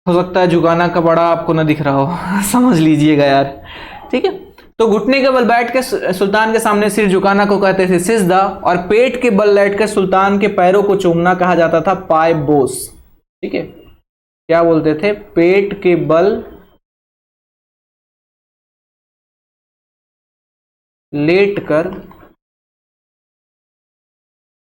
हो सकता है झुकाना का बड़ा आपको ना दिख रहा हो समझ लीजिएगा यार। ठीक है, तो घुटने के बल बैठ के सुल्तान के सामने सिर झुकाना को कहते थे सिजदा, और पेट के बल लेटकर सुल्तान के पैरों को चूमना कहा जाता था पाय बोस। ठीक है, क्या बोलते थे? पेट के बल लेटकर,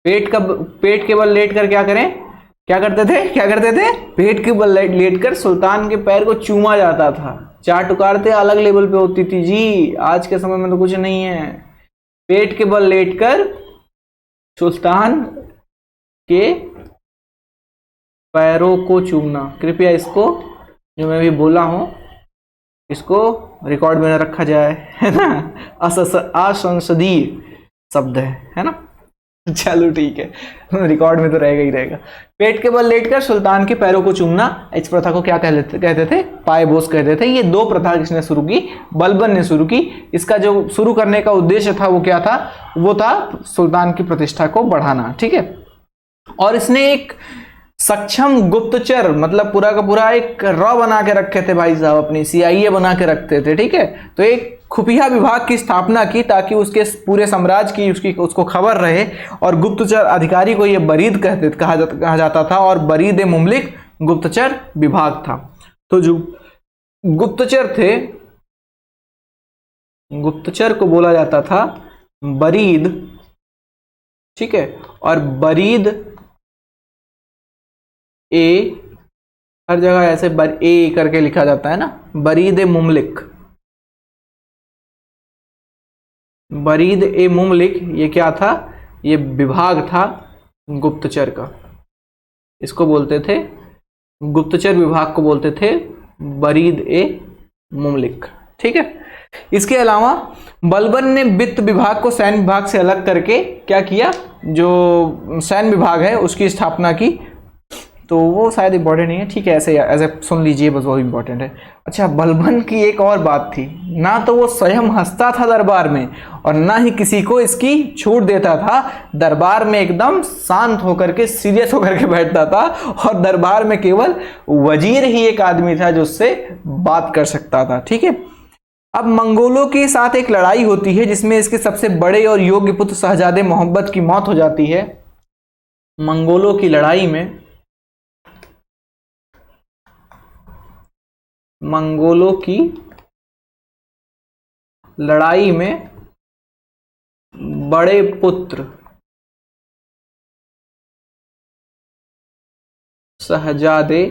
पेट के बल लेटकर क्या करें? क्या करते थे? क्या करते थे? पेट के बल लेटकर सुल्तान के पैर को चूमा जाता था। चार टुकारते अलग लेवल पे होती थी जी, आज के समय में तो कुछ नहीं है। पेट के बल लेटकर सुल्तान के पैरों को चूमना। कृपया इसको जो मैं भी बोला हूं इसको रिकॉर्ड में रखा जाए, है ना? असंसदीय शब्द है ना? चलो ठीक है, रिकॉर्ड में तो रहेगा ही रहेगा। पेट के बल लेटकर सुल्तान के पैरों को चूमना, इस प्रथा को क्या कहते थे? पायबोस कहते थे। ये दो प्रथा किसने शुरू की? बलबन ने शुरू की। इसका जो शुरू करने का उद्देश्य था वो क्या था? वो था सुल्तान की प्रतिष्ठा को बढ़ाना। ठीक है, और इसने एक सक्षम गुप्तचर, मतलब पूरा का पूरा एक रॉ बना के रखे थे भाई साहब, अपनी CIA बना के रखते थे। ठीक है, तो एक खुफिया विभाग की स्थापना की ताकि उसके पूरे साम्राज्य की उसको खबर रहे, और गुप्तचर अधिकारी को ये बरीद कहा जाता था, और बरीद मुमलिक गुप्तचर विभाग था। तो जो गुप्तचर थे, गुप्तचर को बोला जाता था बरीद। ठीक है, और बरीद हर जगह ऐसे ए करके लिखा जाता है ना, बरीद मुमलिक। बरीद मुमलिक ये क्या था? ये विभाग था गुप्तचर का। इसको बोलते थे, गुप्तचर विभाग को बोलते थे बरीद मुमलिक। ठीक है, इसके अलावा बलबन ने वित्त विभाग को सैन्य विभाग से अलग करके क्या किया? जो सैन्य विभाग है उसकी स्थापना की। तो वो शायद इंपॉर्टेंट नहीं है, ठीक है, ऐसे सुन लीजिए, बस वो इंपॉर्टेंट है। अच्छा, बलबन की एक और बात थी, ना तो वो स्वयं हंसता था दरबार में, और ना ही किसी को इसकी छूट देता था। दरबार में एकदम शांत होकर के, सीरियस होकर के बैठता था, और दरबार में केवल वजीर ही एक आदमी था जो उससे बात कर सकता था। ठीक है, अब मंगोलों के साथ एक लड़ाई होती है जिसमें इसके सबसे बड़े और योग्य पुत्र शहजादे मोहम्मद की मौत हो जाती है। मंगोलों की लड़ाई में, मंगोलों की लड़ाई में बड़े पुत्र शहजादे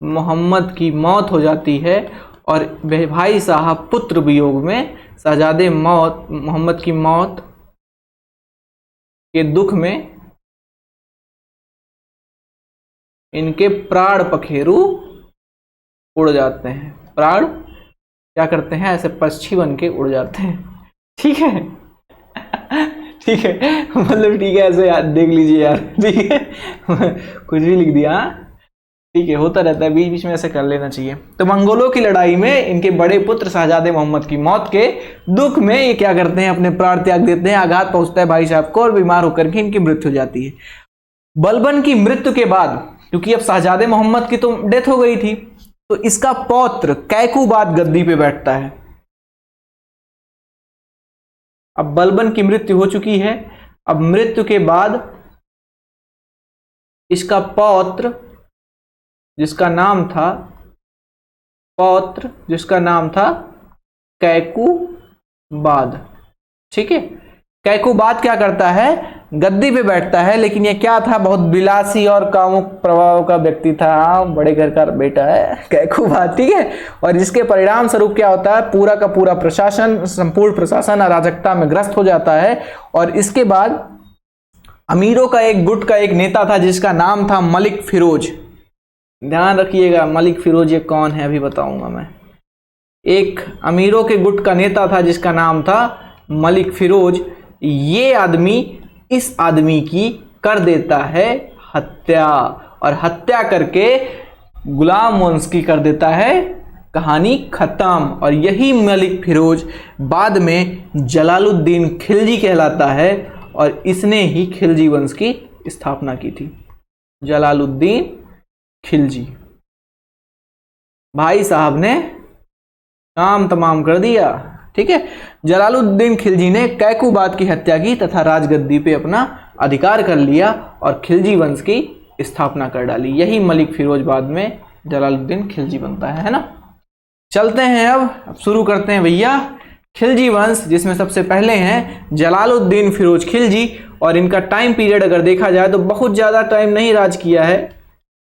मोहम्मद की मौत हो जाती है, और भाई साहब पुत्र वियोग में, शहजादे मोहम्मद की मौत के दुख में इनके प्राण पखेरु उड़ जाते हैं। प्राण क्या करते हैं? ऐसे पक्षी बन के उड़ जाते हैं। ठीक है ठीक है, मतलब ठीक है, ऐसे यार देख लीजिए यार, ठीक है कुछ भी लिख दिया, ठीक है, होता रहता है, बीच बीच में ऐसे कर लेना चाहिए। तो मंगोलों की लड़ाई में इनके बड़े पुत्र शहजादे मोहम्मद की मौत के दुख में ये क्या करते हैं? अपने प्राण त्याग देते हैं। आघात पहुंचता है भाई साहब को, और बीमार होकर के इनकी मृत्यु हो जाती है। बलबन की मृत्यु के बाद, क्योंकि अब शहजादे मोहम्मद की तो डेथ हो गई थी, तो इसका पौत्र कैकूबाद गद्दी पे बैठता है। अब बलबन की मृत्यु हो चुकी है, अब मृत्यु के बाद इसका पौत्र जिसका नाम था कैकूबाद। ठीक है, कैकुबाद क्या करता है, गद्दी पे बैठता है, लेकिन ये क्या था, बहुत विलासी और कामुक प्रभाव का व्यक्ति था। हाँ, बड़े घर का बेटा है कैकुबाद, ठीक है। और जिसके परिणाम स्वरूप क्या होता है, पूरा का पूरा प्रशासन, संपूर्ण प्रशासन अराजकता में ग्रस्त हो जाता है। और इसके बाद अमीरों का एक गुट का एक नेता था जिसका नाम था मलिक फिरोज। ध्यान रखिएगा, मलिक फिरोज ये कौन है अभी बताऊंगा मैं। एक अमीरों के गुट का नेता था जिसका नाम था मलिक फिरोज। ये आदमी इस आदमी की कर देता है हत्या, और हत्या करके गुलाम वंश की कर देता है कहानी खत्म। और यही मलिक फिरोज बाद में जलालुद्दीन खिलजी कहलाता है, और इसने ही खिलजी वंश की स्थापना की थी। जलालुद्दीन खिलजी भाई साहब ने काम तमाम कर दिया, ठीक है। जलालुद्दीन खिलजी ने कैकुबाद की हत्या की तथा राजगद्दी पे अपना अधिकार कर लिया और खिलजी वंश की स्थापना कर डाली। यही मलिक फिरोज बाद में जलालुद्दीन खिलजी बनता है ना। चलते हैं अब शुरू करते हैं भैया खिलजी वंश, जिसमें सबसे पहले हैं जलालुद्दीन फिरोज खिलजी। और इनका टाइम पीरियड अगर देखा जाए तो बहुत ज़्यादा टाइम नहीं राज किया है,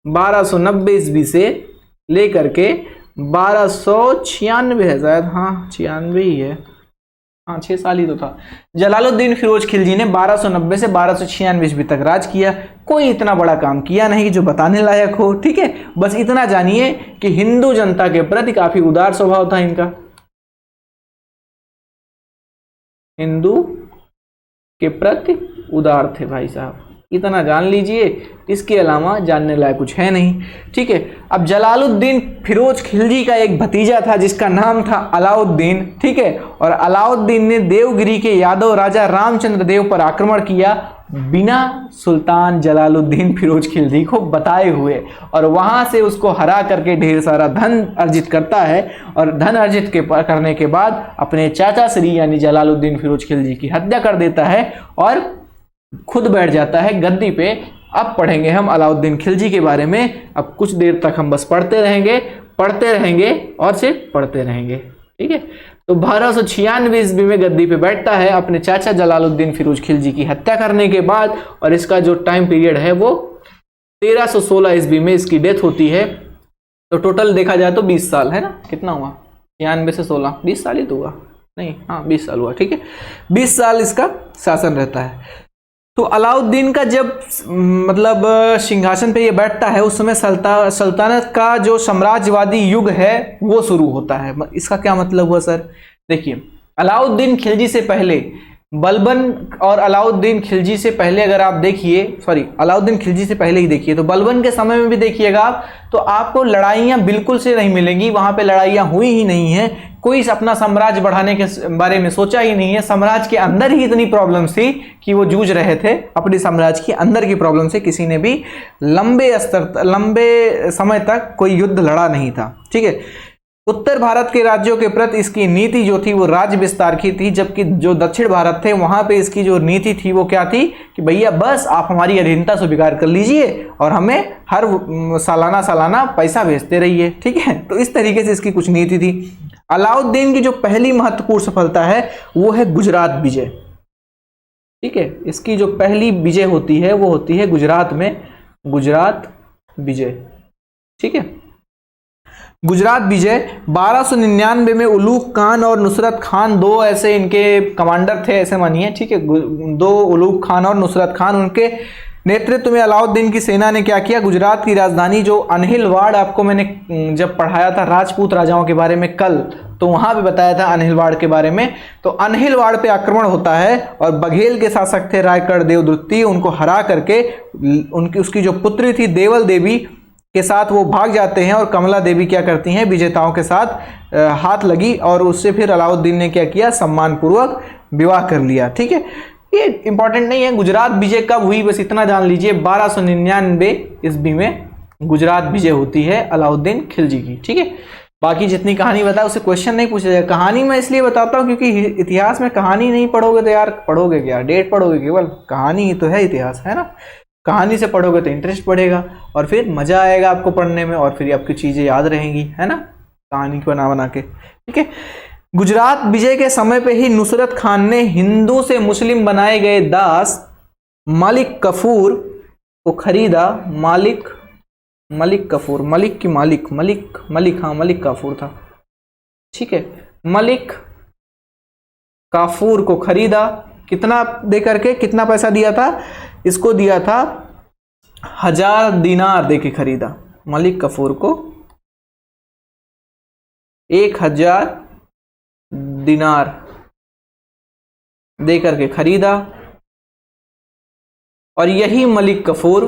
1290 ईस्वी से लेकर के 1296 है शायद, हाँ 96 ही है, हाँ 6 साल ही तो था। जलालुद्दीन फिरोज खिलजी ने 1290 से 1296 ईस्वी तक राज किया। कोई इतना बड़ा काम किया नहीं जो बताने लायक हो, ठीक है। बस इतना जानिए कि हिंदू जनता के प्रति काफी उदार स्वभाव था इनका, हिंदू के प्रति उदार थे भाई साहब, इतना जान लीजिए। इसके अलावा जानने लायक कुछ है नहीं, ठीक है। अब जलालुद्दीन फिरोज खिलजी का एक भतीजा था जिसका नाम था अलाउद्दीन, ठीक है। और अलाउद्दीन ने देवगिरी के यादव राजा रामचंद्र देव पर आक्रमण किया बिना सुल्तान जलालुद्दीन फिरोज खिलजी को बताए हुए, और वहां से उसको हरा करके ढेर सारा धन अर्जित करता है। और धन अर्जित करने के बाद अपने चाचा श्री यानी जलालुद्दीन फिरोज खिलजी की हत्या कर देता है और खुद बैठ जाता है गद्दी पे। अब पढ़ेंगे हम अलाउद्दीन खिलजी के बारे में। अब कुछ देर तक हम बस पढ़ते रहेंगे और सिर्फ पढ़ते रहेंगे, ठीक है। तो 1296 ईस्वी में गद्दी पे बैठता है अपने चाचा जलालुद्दीन फिरोज खिलजी की हत्या करने के बाद, और इसका जो टाइम पीरियड है वो 1316 ईस्वी में इसकी डेथ होती है। तो टोटल देखा जाए तो 20 साल है ना, कितना हुआ 96 से 16, 20 साल ही तो हुआ, नहीं हाँ 20 साल हुआ, ठीक है। 20 साल इसका शासन रहता है। तो अलाउद्दीन का जब मतलब सिंहासन पे ये बैठता है उस समय सल्तनत का जो साम्राज्यवादी युग है वो शुरू होता है। इसका क्या मतलब हुआ सर, देखिए अलाउद्दीन खिलजी से पहले बलबन और अलाउद्दीन खिलजी से पहले अगर आप देखिए, अलाउद्दीन खिलजी से पहले ही देखिए तो बलबन के समय में भी देखिएगा आप तो आपको लड़ाइयाँ बिल्कुल से नहीं मिलेंगी। वहाँ पे लड़ाइयाँ हुई ही नहीं है, कोई अपना साम्राज्य बढ़ाने के बारे में सोचा ही नहीं है। साम्राज्य के अंदर ही इतनी प्रॉब्लम्स थी कि वो जूझ रहे थे अपने साम्राज्य के अंदर की प्रॉब्लम से। किसी ने भी लंबे समय तक कोई युद्ध लड़ा नहीं था, ठीक है। उत्तर भारत के राज्यों के प्रति इसकी नीति जो थी वो राज्य विस्तार की थी, जबकि जो दक्षिण भारत थे वहां पे इसकी जो नीति थी वो क्या थी कि भैया बस आप हमारी अधीनता स्वीकार कर लीजिए और हमें हर सालाना पैसा भेजते रहिए, ठीक है। तो इस तरीके से इसकी कुछ नीति थी। अलाउद्दीन की जो पहली महत्वपूर्ण सफलता है वो है गुजरात विजय, ठीक है। इसकी जो पहली विजय होती है वो होती है गुजरात में, गुजरात विजय, ठीक है। गुजरात विजय 1299 में उलूग खान और नुसरत खान दो ऐसे इनके कमांडर थे, ऐसे मानिए, ठीक है। दो उलूग खान और नुसरत खान, उनके नेतृत्व में अलाउद्दीन की सेना ने क्या किया, गुजरात की राजधानी जो अनहिलवाड़, आपको मैंने जब पढ़ाया था राजपूत राजाओं के बारे में कल तो वहां भी बताया था अनहिलवाड़ के बारे में। तो अनहिलवाड़ पे आक्रमण होता है और बघेल के शासक थे रायगढ़ देवद्रुत्ति, उनको हरा करके उसकी जो पुत्री थी देवल देवी के साथ वो भाग जाते हैं और कमला देवी क्या करती हैं, विजेताओं के साथ हाथ लगी और उससे फिर अलाउद्दीन ने क्या किया, सम्मानपूर्वक विवाह कर लिया, ठीक है। ये इंपॉर्टेंट नहीं है गुजरात विजय कब हुई, बस इतना जान लीजिए 1299 ईस्वी में गुजरात विजय होती है अलाउद्दीन खिलजी की, ठीक है। बाकी जितनी कहानी बताया उससे क्वेश्चन नहीं पूछा जाए। कहानी मैं इसलिए बताता हूँ क्योंकि इतिहास में कहानी नहीं पढ़ोगे तो यार पढ़ोगे क्या, डेट पढ़ोगे केवल, कहानी ही तो है इतिहास, है ना। कहानी से पढ़ोगे तो इंटरेस्ट बढ़ेगा और फिर मजा आएगा आपको पढ़ने में और फिर आपकी चीजें याद रहेंगी, है ना, कहानी को बना बना के, ठीक है। गुजरात विजय के समय पे ही नुसरत खान ने हिंदू से मुस्लिम बनाए गए दास मलिक कफूर को खरीदा। मलिक कफूर, मलिक की मालिक, मलिक हाँ मलिक काफूर था, ठीक है। मलिक काफूर को खरीदा, कितना दे करके, कितना पैसा दिया था इसको? दिया था 1000 दिनार दे के खरीदा। मलिक कफूर को 1000 दिनार दे करके खरीदा। और यही मलिक कफूर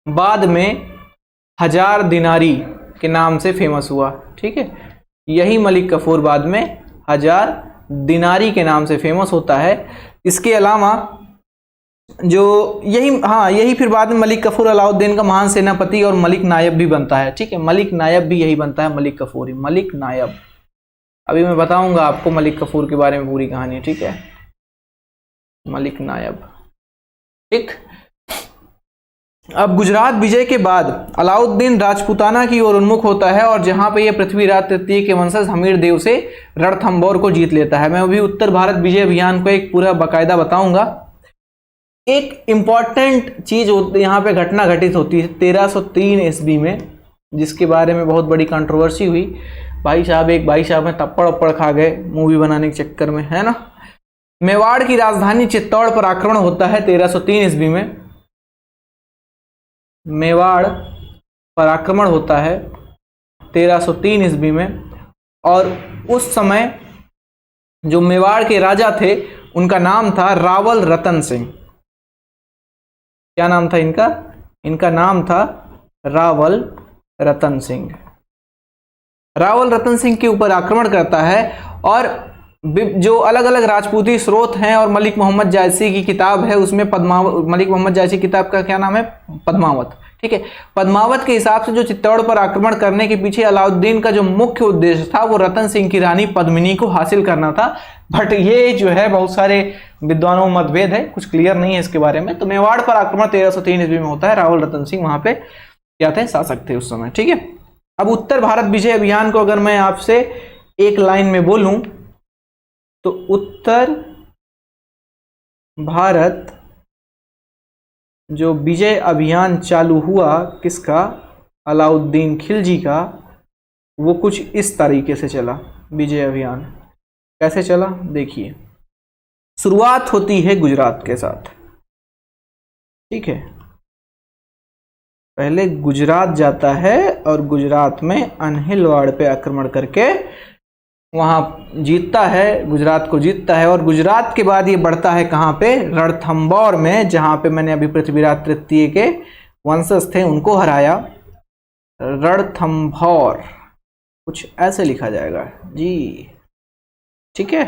बाद में 1000 दिनारी के नाम से फेमस हुआ, ठीक है। यही मलिक कफूर बाद में 1000 दिनारी के नाम से फेमस होता है। इसके अलावा जो यही फिर बाद में मलिक कफूर अलाउद्दीन का महान सेनापति और मलिक नायब भी बनता है, ठीक है। मलिक नायब भी यही बनता है, मलिक कफूर ही, मलिक नायब। अभी मैं बताऊंगा आपको मलिक कफूर के बारे में पूरी कहानी, ठीक है। मलिक नायब, ठीक। अब गुजरात विजय के बाद अलाउद्दीन राजपूताना की ओर उन्मुख होता है और जहां पे ये पृथ्वीराज तृतीय के वंशज हमीर देव से रणथंभौर को जीत लेता है। मैं अभी उत्तर भारत विजय अभियान को एक पूरा बाकायदा बताऊंगा। एक इंपॉर्टेंट चीज यहाँ पे घटना घटित होती है 1303 ईस्वी में, जिसके बारे में बहुत बड़ी कंट्रोवर्सी हुई। एक भाई साहब में तप्पड़ उप्पड़ खा गए मूवी बनाने के चक्कर में, है ना। मेवाड़ की राजधानी चित्तौड़ पर आक्रमण होता है 1303 ईस्वी में। मेवाड़ पर आक्रमण होता है 1303 ईस्वी में। और उस समय जो मेवाड़ के राजा थे उनका नाम था रावल रतन सिंह। क्या नाम था इनका? इनका नाम था रावल रतन सिंह। रावल रतन सिंह के ऊपर आक्रमण करता है और जो अलग अलग राजपूती स्रोत हैं और मलिक मोहम्मद जायसी की किताब है उसमें मलिक मोहम्मद जायसी किताब का क्या नाम है? पद्मावत, ठीक है। पद्मावत के हिसाब से जो चित्तौड़ पर आक्रमण करने के पीछे अलाउद्दीन का जो मुख्य उद्देश्य था वो रतन सिंह की रानी पद्मिनी को हासिल करना था। बट ये जो है बहुत सारे विद्वानों में मतभेद है, कुछ क्लियर नहीं है इसके बारे में। तो मेवाड़ पर आक्रमण 1303 ईस्वी में होता है। रावल रतन सिंह वहां पे क्या थे? शासक थे उस समय, ठीक है। अब उत्तर भारत विजय अभियान को अगर मैं आपसे एक लाइन में बोलूं तो उत्तर भारत जो विजय अभियान चालू हुआ किसका? अलाउद्दीन खिलजी का। वो कुछ इस तरीके से चला विजय अभियान। कैसे चला देखिए। शुरुआत होती है गुजरात के साथ, ठीक है। पहले गुजरात जाता है और गुजरात में अनहिलवाड़ पे आक्रमण करके वहां जीतता है, गुजरात को जीतता है। और गुजरात के बाद ये बढ़ता है कहां पे? रणथंभौर में, जहां पे मैंने अभी पृथ्वीराज तृतीय के वंशज थे उनको हराया। रणथंभौर कुछ ऐसे लिखा जाएगा जी, ठीक है।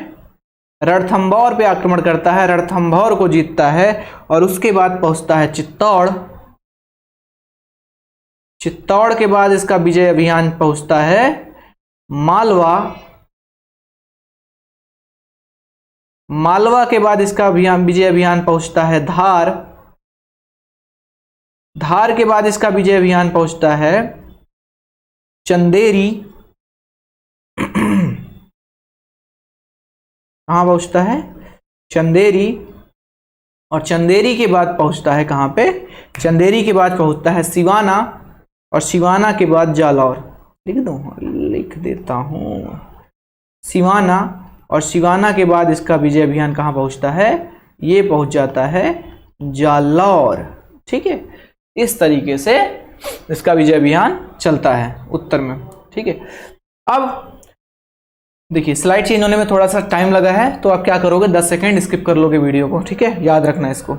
रणथंभौर पे आक्रमण करता है, रणथंभौर को जीतता है और उसके बाद पहुंचता है चित्तौड़। चित्तौड़ के बाद इसका विजय अभियान पहुंचता है मालवा। मालवा के बाद इसका विजय अभियान पहुंचता है धार। धार के बाद इसका विजय अभियान पहुंचता है चंदेरी। कहां पहुंचता है? चंदेरी। और चंदेरी के बाद पहुंचता है कहां पे? चंदेरी के बाद पहुंचता है सिवाना और सिवाना के बाद जालौर। लिख देता हूं सिवाना। और सिवाना के बाद इसका विजय अभियान कहां पहुंचता है? ये पहुंच जाता है जालौर, ठीक है। इस तरीके से इसका विजय अभियान चलता है उत्तर में, ठीक है। अब देखिए स्लाइड चेंज होने में थोड़ा सा टाइम लगा है, तो आप क्या करोगे? 10 सेकेंड स्किप कर लोगे वीडियो को, ठीक है। याद रखना इसको।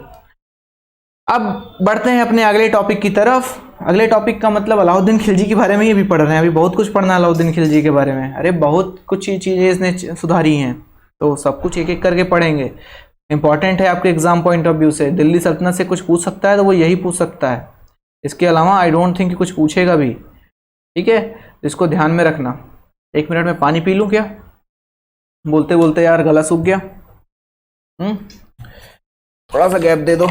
अब बढ़ते हैं अपने अगले टॉपिक की तरफ। अगले टॉपिक का मतलब अलाउद्दीन खिलजी के बारे में ये भी पढ़ रहे हैं। अभी बहुत कुछ पढ़ना है अलाउद्दीन खिलजी के बारे में। अरे बहुत कुछ चीज़ें इसने सुधारी हैं, तो सब कुछ एक एक करके पढ़ेंगे। इंपॉर्टेंट है आपके एग्जाम पॉइंट ऑफ व्यू से। दिल्ली सल्तनत से कुछ पूछ सकता है तो वो यही पूछ सकता है। इसके अलावा आई डोंट थिंक कि कुछ पूछेगा भी, ठीक है। इसको ध्यान में रखना। 1 मिनट में पानी पी लूँ क्या? बोलते बोलते यार गला सूख गया। थोड़ा सा गैप दे दो।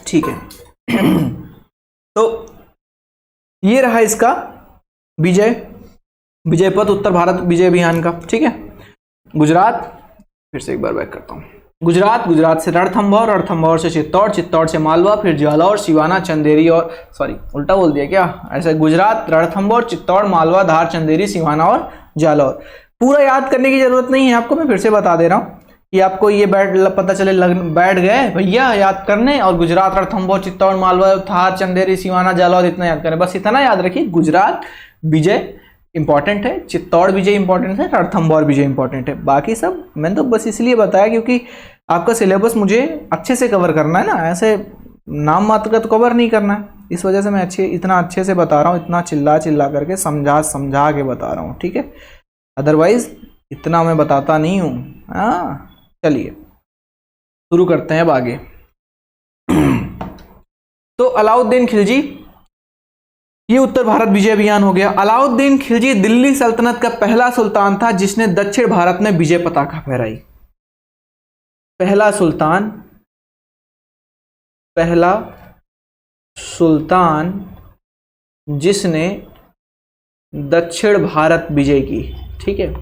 ठीक है। तो ये रहा इसका विजय पथ, उत्तर भारत विजय अभियान का। ठीक है, गुजरात, फिर से एक बार बैक करता हूँ। गुजरात से रणथंभौर से चित्तौड़ से मालवा, फिर जालौर, सिवाना, चंदेरी और सॉरी उल्टा बोल दिया क्या, ऐसा गुजरात, रणथंभौर, चित्तौड़, मालवा, धार, चंदेरी, सिवाना और जालौर। पूरा याद करने की जरूरत नहीं है आपको, मैं फिर से बता दे रहा हूँ कि आपको ये पता चले बैठ गए भैया याद करने, और गुजरात, रणथंभौर, चित्तौड़, मालवा, धार, चंदेरी, सिवाना, जालौर इतना याद करें, बस इतना याद रखिए। गुजरात विजय इंपॉर्टेंट है, चित्तौड़ विजय इंपॉर्टेंट है, रणथंभौर विजय इंपॉर्टेंट है। बाकी सब मैंने तो बस इसलिए बताया क्योंकि आपका सिलेबस मुझे अच्छे से कवर करना है ना, ऐसे नाम मात्र का तो कवर नहीं करना है, इस वजह से मैं इतना अच्छे से बता रहा हूँ, इतना चिल्ला करके समझा के बता रहा हूँ। ठीक है, अदरवाइज इतना मैं बताता नहीं हूँ। हाँ चलिए शुरू करते हैं अब आगे। तो अलाउद्दीन खिलजी, ये उत्तर भारत विजय अभियान हो गया। अलाउद्दीन खिलजी दिल्ली सल्तनत का पहला सुल्तान था जिसने दक्षिण भारत में विजय पताका फहराई। पहला सुल्तान जिसने दक्षिण भारत विजय की। ठीक है,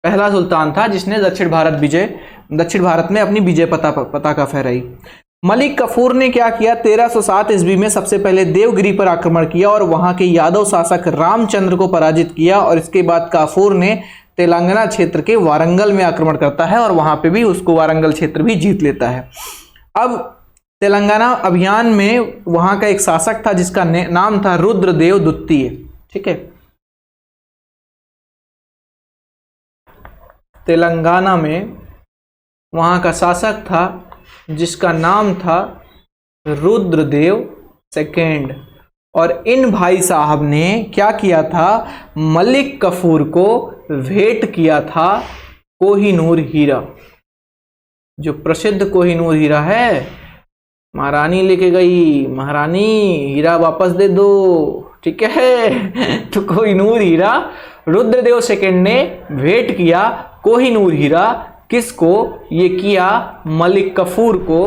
पहला सुल्तान था जिसने दक्षिण भारत में अपनी विजय पताका फहराई। मलिक कफूर ने क्या किया, 1307 ईस्वी में सबसे पहले देवगिरी पर आक्रमण किया और वहां के यादव शासक रामचंद्र को पराजित किया, और इसके बाद काफूर ने तेलंगाना क्षेत्र के वारंगल में आक्रमण करता है और वहां पे भी उसको वारंगल क्षेत्र भी जीत लेता है। अब तेलंगाना अभियान में वहां का एक शासक था जिसका नाम था रुद्रदेव द्वितीय। ठीक है, तेलंगाना में वहां का शासक था जिसका नाम था रुद्रदेव सेकेंड, और इन भाई साहब ने क्या किया था, मलिक कफूर को भेंट किया था कोहिनूर हीरा। जो प्रसिद्ध कोहिनूर हीरा है, महारानी लेके गई, महारानी हीरा वापस दे दो। ठीक है, तो कोहिनूर हीरा रुद्रदेव सेकेंड ने भेंट किया कोहिनूर हीरा, किसको, ये किया मलिक कफूर को।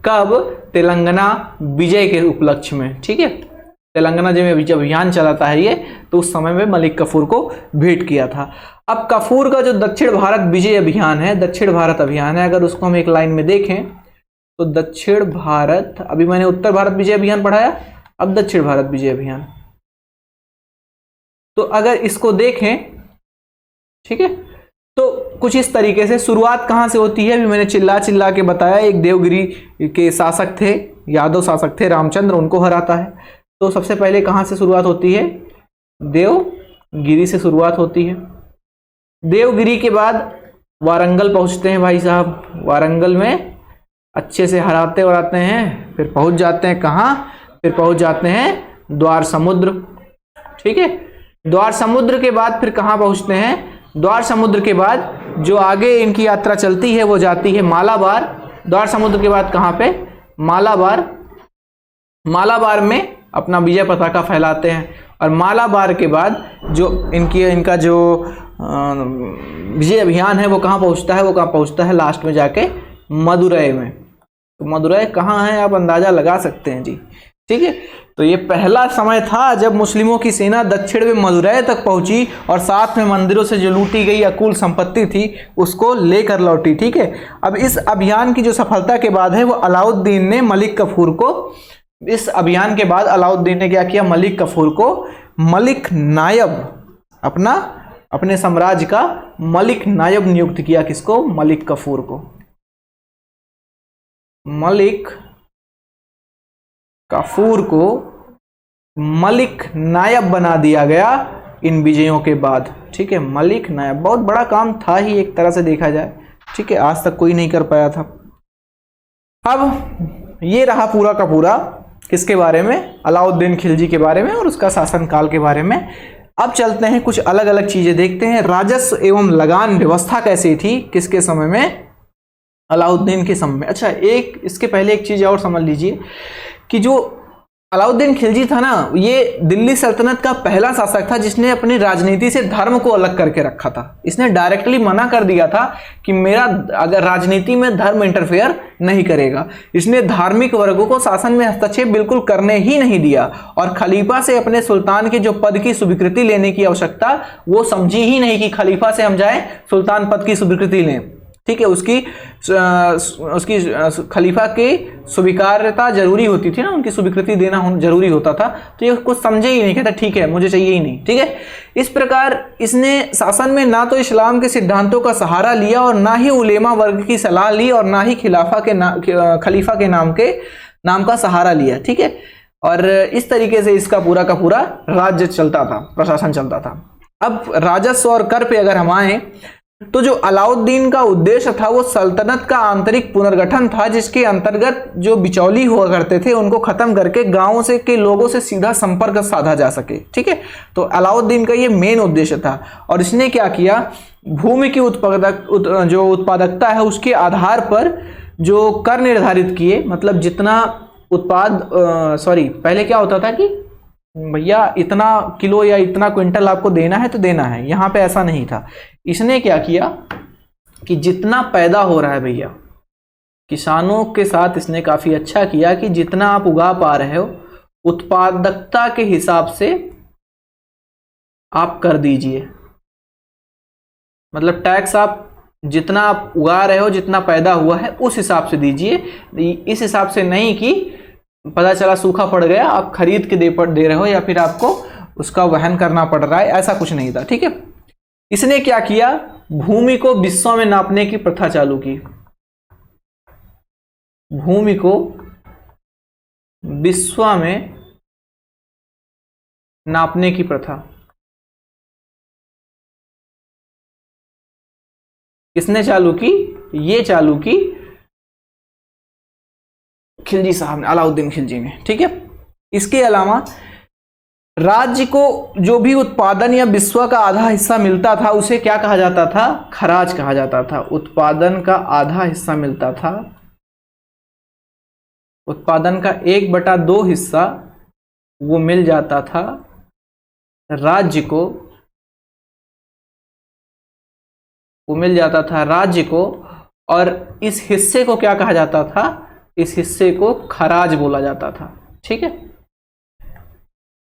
कब, तेलंगाना विजय के उपलक्ष्य में। ठीक है, तेलंगाना जब अभियान चलाता है ये, तो उस समय में मलिक कफूर को भेंट किया था। अब कफूर का जो दक्षिण भारत विजय अभियान है, दक्षिण भारत अभियान है, अगर उसको हम एक लाइन में देखें तो दक्षिण भारत, अभी मैंने उत्तर भारत विजय अभियान पढ़ाया, अब दक्षिण भारत विजय अभियान। तो अगर इसको देखें, ठीक है, तो कुछ इस तरीके से शुरुआत कहां से होती है, अभी मैंने चिल्ला के बताया। एक देवगिरी के शासक थे, यादव शासक थे रामचंद्र, उनको हराता है। तो सबसे पहले कहां से शुरुआत होती है, देवगिरी से शुरुआत होती है। देवगिरी के बाद वारंगल पहुंचते हैं भाई साहब, वारंगल में अच्छे से हराते हैं, फिर पहुंच जाते हैं कहां, फिर पहुंच जाते हैं द्वार समुद्र। ठीक है, द्वार समुद्र के बाद फिर कहां पहुंचते हैं, द्वार समुद्र के बाद जो आगे इनकी यात्रा चलती है वो जाती है मालाबार। द्वार समुद्र के बाद कहां पे, मालाबार में अपना विजय पताका फैलाते हैं, और मालाबार के बाद जो इनका जो विजय अभियान है वो कहां पहुंचता है, लास्ट में जाके मदुरै में। तो मदुरै कहां है आप अंदाजा लगा सकते हैं जी। ठीक है, तो ये पहला समय था जब मुस्लिमों की सेना दक्षिण में मदुरै तक पहुंची और साथ में मंदिरों से जो लूटी गई अकुल संपत्ति थी उसको लेकर लौटी। ठीक है, अब इस अभियान की जो सफलता के बाद है वो अलाउद्दीन ने मलिक कफूर को, इस अभियान के बाद अलाउद्दीन ने क्या किया, मलिक कफूर को मलिक नायब, अपने साम्राज्य का मलिक नायब नियुक्त किया। किसको, मलिक कफूर को मलिक कफूर को मलिक नायब बना दिया गया इन विजयों के बाद। ठीक है, मलिक नायब बहुत बड़ा काम था ही एक तरह से देखा जाए। ठीक है, आज तक कोई नहीं कर पाया था। अब ये रहा पूरा का पूरा किसके बारे में, अलाउद्दीन खिलजी के बारे में और उसका शासनकाल के बारे में। अब चलते हैं कुछ अलग अलग चीजें देखते हैं। राजस्व एवं लगान व्यवस्था कैसी थी, किसके समय में, अलाउद्दीन के समय में। अच्छा, एक इसके पहले एक चीज और समझ लीजिए कि जो अलाउद्दीन खिलजी था ना, ये दिल्ली सल्तनत का पहला शासक था जिसने अपनी राजनीति से धर्म को अलग करके रखा था। इसने डायरेक्टली मना कर दिया था कि मेरा अगर राजनीति में धर्म इंटरफेयर नहीं करेगा। इसने धार्मिक वर्गों को शासन में हस्तक्षेप बिल्कुल करने ही नहीं दिया और खलीफा से अपने सुल्तान के जो पद की स्वीकृति लेने की आवश्यकता वो समझी ही नहीं कि खलीफा से हम जाए सुल्तान पद की स्वीकृति लें। ठीक है, उसकी खलीफा की स्वीकार्यता जरूरी होती थी ना, उनकी स्वीकृति देना जरूरी होता था। तो ये कुछ समझे ही नहीं, कहता ठीक है मुझे चाहिए ही नहीं। ठीक है, इस प्रकार इसने शासन में ना तो इस्लाम के सिद्धांतों का सहारा लिया और ना ही उलेमा वर्ग की सलाह ली और ना ही खलीफा के नाम का सहारा लिया। ठीक है, और इस तरीके से इसका पूरा का पूरा राज्य चलता था, प्रशासन चलता था। अब राजस्व और कर पे अगर हम आए तो जो अलाउद्दीन का उद्देश्य था वो सल्तनत का आंतरिक पुनर्गठन था, जिसके अंतर्गत जो बिचौली हुआ करते थे उनको खत्म करके गांवों से के लोगों से सीधा संपर्क साधा जा सके। ठीक है, तो अलाउद्दीन का ये मेन उद्देश्य था। और इसने क्या किया, भूमि की उत्पादकता है उसके आधार पर जो कर निर्धारित किए, मतलब जितना पहले क्या होता था कि भैया इतना किलो या इतना क्विंटल आपको देना है तो देना है, यहाँ पे ऐसा नहीं था। इसने क्या किया कि जितना पैदा हो रहा है भैया, किसानों के साथ इसने काफी अच्छा किया कि जितना आप उगा पा रहे हो उत्पादकता के हिसाब से आप कर दीजिए, मतलब टैक्स आप जितना आप उगा रहे हो, जितना पैदा हुआ है उस हिसाब से दीजिए। इस हिसाब से नहीं कि पता चला सूखा पड़ गया आप खरीद के दे रहे हो या फिर आपको उसका वहन करना पड़ रहा है, ऐसा कुछ नहीं था। ठीक है, इसने क्या किया, भूमि को बिस्सों में नापने की प्रथा चालू की। भूमि को बिस्वा में नापने की प्रथा किसने चालू की, ये चालू की खिलजी साहब ने, अलाउद्दीन खिलजी ने। ठीक है, इसके अलावा राज्य को जो भी उत्पादन या बिस्वा का आधा हिस्सा मिलता था उसे क्या कहा जाता था, खराज कहा जाता था। उत्पादन का आधा हिस्सा मिलता था, उत्पादन का 1/2 हिस्सा वो मिल जाता था राज्य को, वो मिल जाता था राज्य को, और इस हिस्से को क्या कहा जाता था, इस हिस्से को खराज बोला जाता था। ठीक है,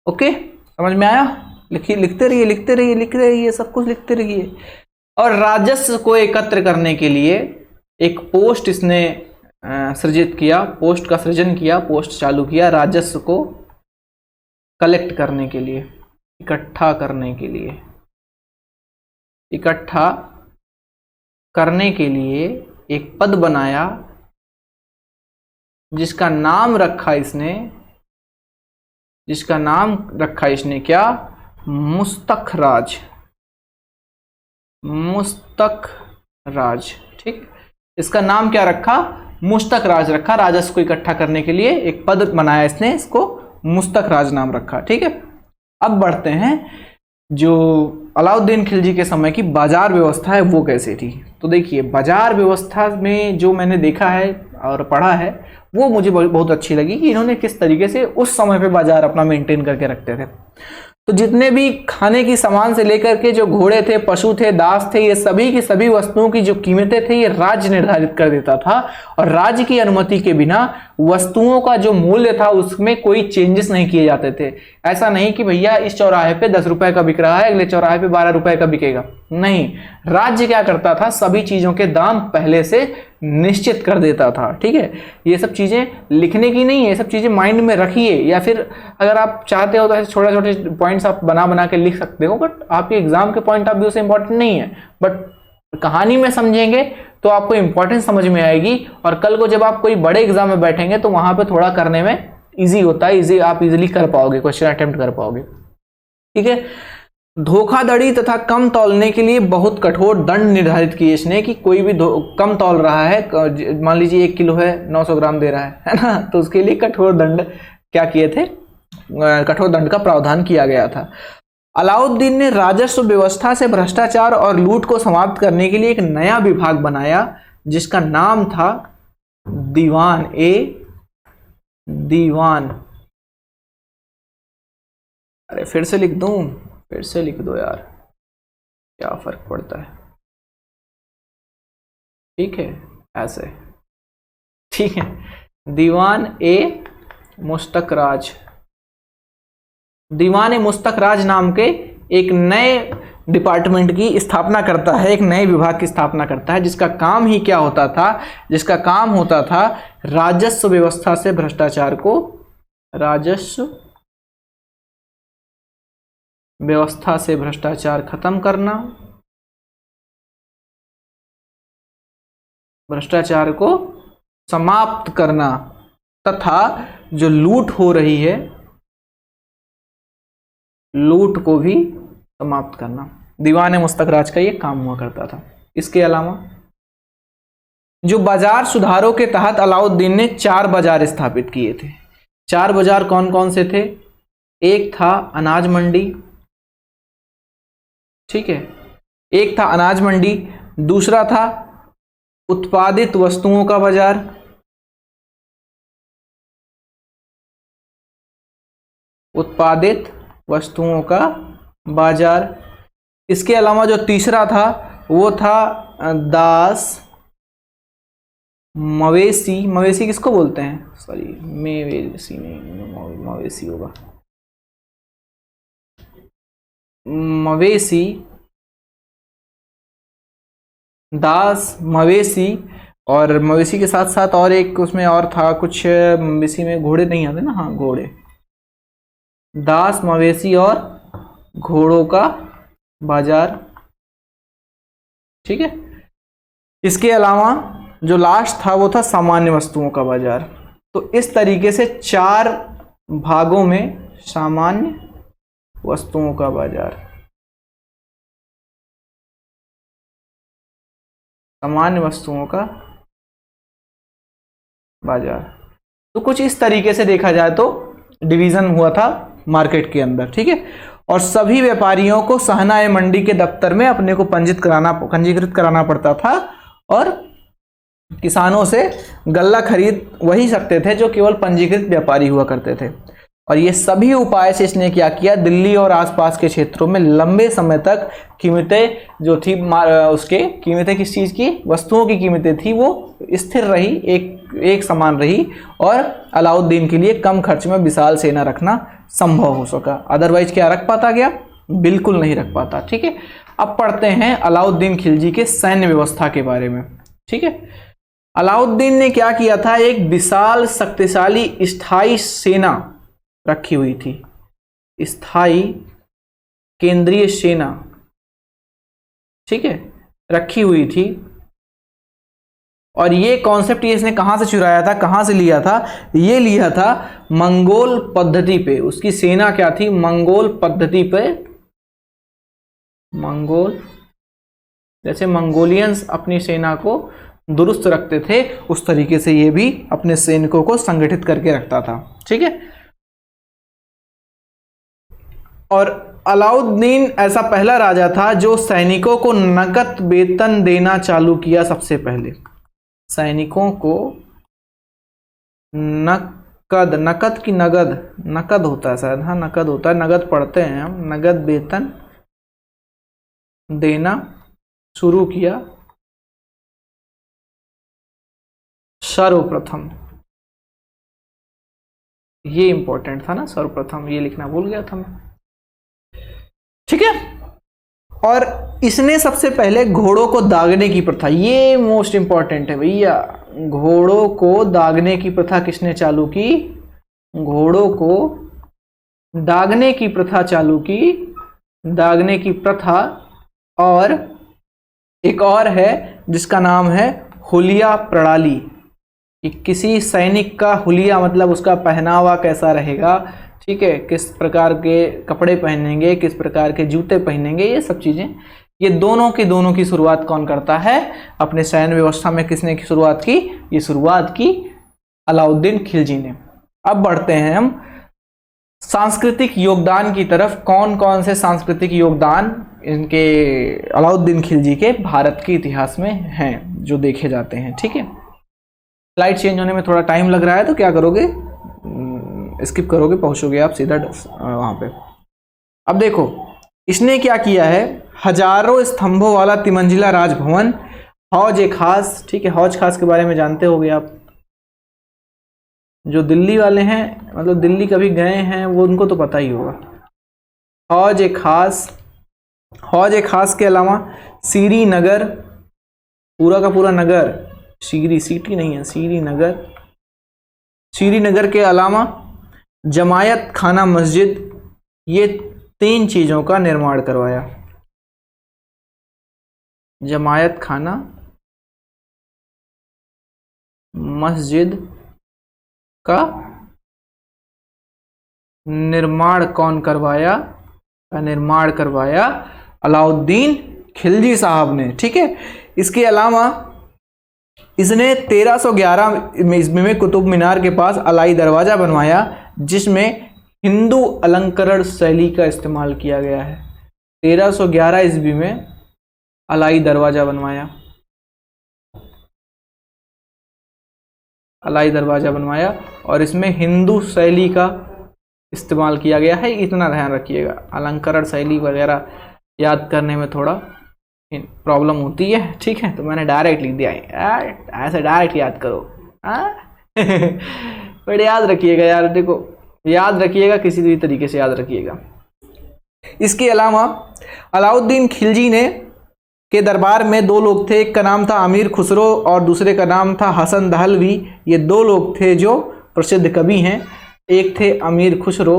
ओके, समझ में आया। लिखते रहिए, सब कुछ लिखते रहिए। और राजस्व को एकत्र करने के लिए एक पोस्ट इसने सृजित किया, पोस्ट का सृजन किया, पोस्ट चालू किया राजस्व को कलेक्ट करने के लिए, इकट्ठा करने के लिए, इकट्ठा करने के लिए एक पद बनाया जिसका नाम रखा इसने क्या, मुस्तखराज, मुस्तखराज। ठीक, इसका नाम क्या रखा, मुस्तखराज रखा। राजस्व को इकट्ठा करने के लिए एक पद बनाया इसने, इसको मुस्तखराज नाम रखा। ठीक है, अब बढ़ते हैं जो अलाउद्दीन खिलजी के समय की बाजार व्यवस्था है वो कैसे थी। तो देखिए, बाजार व्यवस्था में जो मैंने देखा है और पढ़ा है वो मुझे बहुत अच्छी लगी कि इन्होंने किस तरीके से उस समय पे बाजार अपना मेंटेन करके रखते थे। तो जितने भी खाने की सामान से लेकर के जो घोड़े थे, पशु थे, दास थे, ये सभी की सभी वस्तुओं की जो कीमतें थे ये राज्य निर्धारित कर देता था, और राज्य की अनुमति के बिना वस्तुओं का जो मूल्य था उसमें कोई चेंजेस नहीं किए जाते थे। ऐसा नहीं कि भैया इस चौराहे पे 10 रुपए का बिक रहा है, अगले चौराहे पे 12 रुपए का बिकेगा, नहीं। राज्य क्या करता था, सभी चीजों के दाम पहले से निश्चित कर देता था। ठीक है, ये सब चीजें लिखने की नहीं है, ये सब चीजें माइंड में रखिए, या फिर अगर आप चाहते हो तो ऐसे छोटे छोटे पॉइंट्स आप बना के लिख सकते हो, बट आपके एग्जाम के पॉइंट ऑफ व्यू से इंपॉर्टेंट नहीं है। बट कहानी में समझेंगे तो आपको इंपॉर्टेंस समझ में आएगी, और कल को जब आप कोई बड़े एग्जाम में बैठेंगे तो वहां पे थोड़ा करने में इजी होता है, आप इजीली कर पाओगे, क्वेश्चन अटेम्प्ट कर पाओगे। ठीक है, धोखाधड़ी तथा कम तौलने के लिए बहुत कठोर दंड निर्धारित किए इसने कि कोई भी कम तौल रहा है, मान लीजिए 1 किलो है 900 ग्राम दे रहा है ना, तो उसके लिए कठोर दंड क्या किए थे, कठोर दंड का प्रावधान किया गया था। अलाउद्दीन ने राजस्व व्यवस्था से भ्रष्टाचार और लूट को समाप्त करने के लिए एक नया विभाग बनाया जिसका नाम था दीवान अरे फिर से लिख दूं? फिर से लिख दो यार, क्या फर्क पड़ता है। ठीक है, ऐसे ठीक है। दीवान ए मुस्तकराज, दीवान ए मुस्तकराज नाम के एक नए डिपार्टमेंट की स्थापना करता है, एक नए विभाग की स्थापना करता है, जिसका काम ही क्या होता था, जिसका काम होता था राजस्व व्यवस्था से भ्रष्टाचार को, राजस्व व्यवस्था से भ्रष्टाचार खत्म करना, भ्रष्टाचार को समाप्त करना, तथा जो लूट हो रही है, लूट को भी समाप्त करना। दीवान मुस्तकराज का यह काम हुआ करता था। इसके अलावा जो बाजार सुधारों के तहत अलाउद्दीन ने 4 बाजार स्थापित किए थे। 4 बाजार कौन कौन से थे? एक था अनाज मंडी, ठीक है, एक था अनाज मंडी, दूसरा था उत्पादित वस्तुओं का बाजार, उत्पादित वस्तुओं का बाजार। इसके अलावा जो तीसरा था वो था दास मवेशी, मवेशी किसको बोलते हैं? सॉरी, मवेशी नहीं, मवेशी होगा, मवेशी, दास मवेशी। और मवेशी के साथ साथ और एक उसमें और था कुछ, मवेशी में घोड़े नहीं आते ना, हाँ घोड़े, दास मवेशी और घोड़ों का बाजार, ठीक है। इसके अलावा जो लास्ट था वो था सामान्य वस्तुओं का बाजार। तो इस तरीके से 4 भागों में सामान्य वस्तुओं का बाजार, सामान्य वस्तुओं का बाजार। तो कुछ इस तरीके से देखा जाए तो डिवीजन हुआ था मार्केट के अंदर, ठीक है। और सभी व्यापारियों को सहना मंडी के दफ्तर में अपने को पंजीकृत कराना पड़ता था, और किसानों से गल्ला खरीद वही सकते थे जो केवल पंजीकृत व्यापारी हुआ करते थे। और ये सभी उपाय से इसने क्या किया, दिल्ली और आसपास के क्षेत्रों में लंबे समय तक कीमतें जो थी, उसके कीमतें किस चीज की, वस्तुओं की कीमतें थी, वो स्थिर रही, एक समान रही, और अलाउद्दीन के लिए कम खर्च में विशाल सेना रखना संभव हो सका। अदरवाइज क्या रख पाता क्या? बिल्कुल नहीं रख पाता, ठीक है। अब पढ़ते हैं अलाउद्दीन खिलजी के सैन्य व्यवस्था के बारे में, ठीक है। अलाउद्दीन ने क्या किया था, एक विशाल शक्तिशाली स्थायी सेना रखी हुई थी, स्थायी केंद्रीय सेना, ठीक है, रखी हुई थी। और ये कॉन्सेप्ट ये इसने कहां से चुराया था, कहां से लिया था? ये लिया था मंगोल पद्धति पे। उसकी सेना क्या थी? मंगोल पद्धति पे। मंगोल, जैसे मंगोलियंस अपनी सेना को दुरुस्त रखते थे, उस तरीके से ये भी अपने सैनिकों को संगठित करके रखता था, ठीक है। और अलाउद्दीन ऐसा पहला राजा था जो सैनिकों को नकद वेतन देना चालू किया सबसे पहले। सैनिकों को नकद की नकद होता है शायद, हाँ नकद होता है, नगद पढ़ते हैं हम, नगद वेतन देना शुरू किया सर्वप्रथम। ये इंपॉर्टेंट था ना, सर्वप्रथम, ये लिखना भूल गया था मैं, ठीक है। और इसने सबसे पहले घोड़ों को दागने की प्रथा, ये मोस्ट इंपॉर्टेंट है भैया, घोड़ों को दागने की प्रथा किसने चालू की? घोड़ों को दागने की प्रथा चालू की, दागने की प्रथा। और एक और है जिसका नाम है हुलिया प्रणाली, कि किसी सैनिक का हुलिया मतलब उसका पहनावा कैसा रहेगा, ठीक है, किस प्रकार के कपड़े पहनेंगे, किस प्रकार के जूते पहनेंगे, ये सब चीजें, ये दोनों की शुरुआत कौन करता है? अपने सैन्य व्यवस्था में किसने की शुरुआत की? ये शुरुआत की अलाउद्दीन खिलजी ने। अब बढ़ते हैं हम सांस्कृतिक योगदान की तरफ। कौन कौन से सांस्कृतिक योगदान इनके अलाउद्दीन खिलजी के भारत के इतिहास में हैं, जो देखे जाते हैं, ठीक है। स्लाइड चेंज होने में थोड़ा टाइम लग रहा है, तो क्या करोगे, स्किप करोगे, पहुंचोगे आप सीधा वहां पे। अब देखो इसने क्या किया है, हजारों स्तंभों वाला तिमंजिला राजभवन, हौज ए खास, ठीक है, हौज खास के बारे में जानते होंगे आप, जो दिल्ली वाले हैं, मतलब दिल्ली कभी गए हैं वो उनको तो पता ही होगा। हौज ए खास, हौज ए खास के अलावा सीरी नगर, पूरा का पूरा नगर, सीरी सिटी नहीं है, सीरी नगर, सीरी नगर के अलावा जमायत खाना मस्जिद, ये 3 चीजों का निर्माण करवाया। जमायत खाना मस्जिद का निर्माण कौन करवाया? का निर्माण करवाया अलाउद्दीन खिलजी साहब ने, ठीक है। इसके अलावा इसने 1311 ईस्वी में कुतुब मीनार के पास अलाई दरवाजा बनवाया, जिसमें हिंदू अलंकरण शैली का इस्तेमाल किया गया है। 1311 ईस्वी में अलाई दरवाजा बनवाया, अलाई दरवाजा बनवाया और इसमें हिंदू शैली का इस्तेमाल किया गया है। इतना ध्यान रखिएगा, अलंकरण शैली वगैरह याद करने में थोड़ा प्रॉब्लम होती है, ठीक है, तो मैंने डायरेक्ट लिख दिया है, ऐसे डायरेक्ट याद करो। बट याद रखिएगा यार, देखो याद रखिएगा, किसी भी तरीके से याद रखिएगा। इसके अलावा अलाउद्दीन खिलजी ने के दरबार में 2 लोग थे, एक का नाम था अमीर खुसरो और दूसरे का नाम था हसन दहलवी। ये 2 लोग थे जो प्रसिद्ध कवि हैं। एक थे अमीर खुसरो,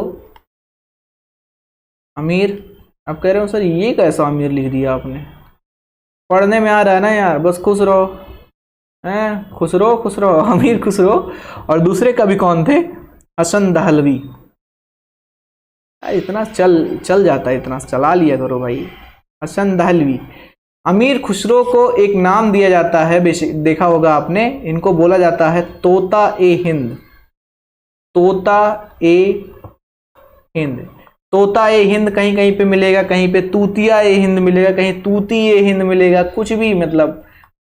अमीर, आप कह रहे हो सर ये कैसा अमीर लिख दिया आपने, पढ़ने में आ रहा है ना यार, बस खुश रहो, हैं, खुसरो खुसरो, अमीर खुसरो। और दूसरे कवि कौन थे? हसन दहलवी। इतना चल जाता है, इतना चला लिया करो भाई। हसन दहलवी। अमीर खुसरो को एक नाम दिया जाता है, देखा होगा आपने, इनको बोला जाता है तोता ए हिंद, तोता ए हिंद। तोता ए हिंद कहीं कहीं पे मिलेगा, कहीं पे तूतिया ए हिंद मिलेगा, कहीं तूती ए हिंद मिलेगा, कुछ भी मतलब,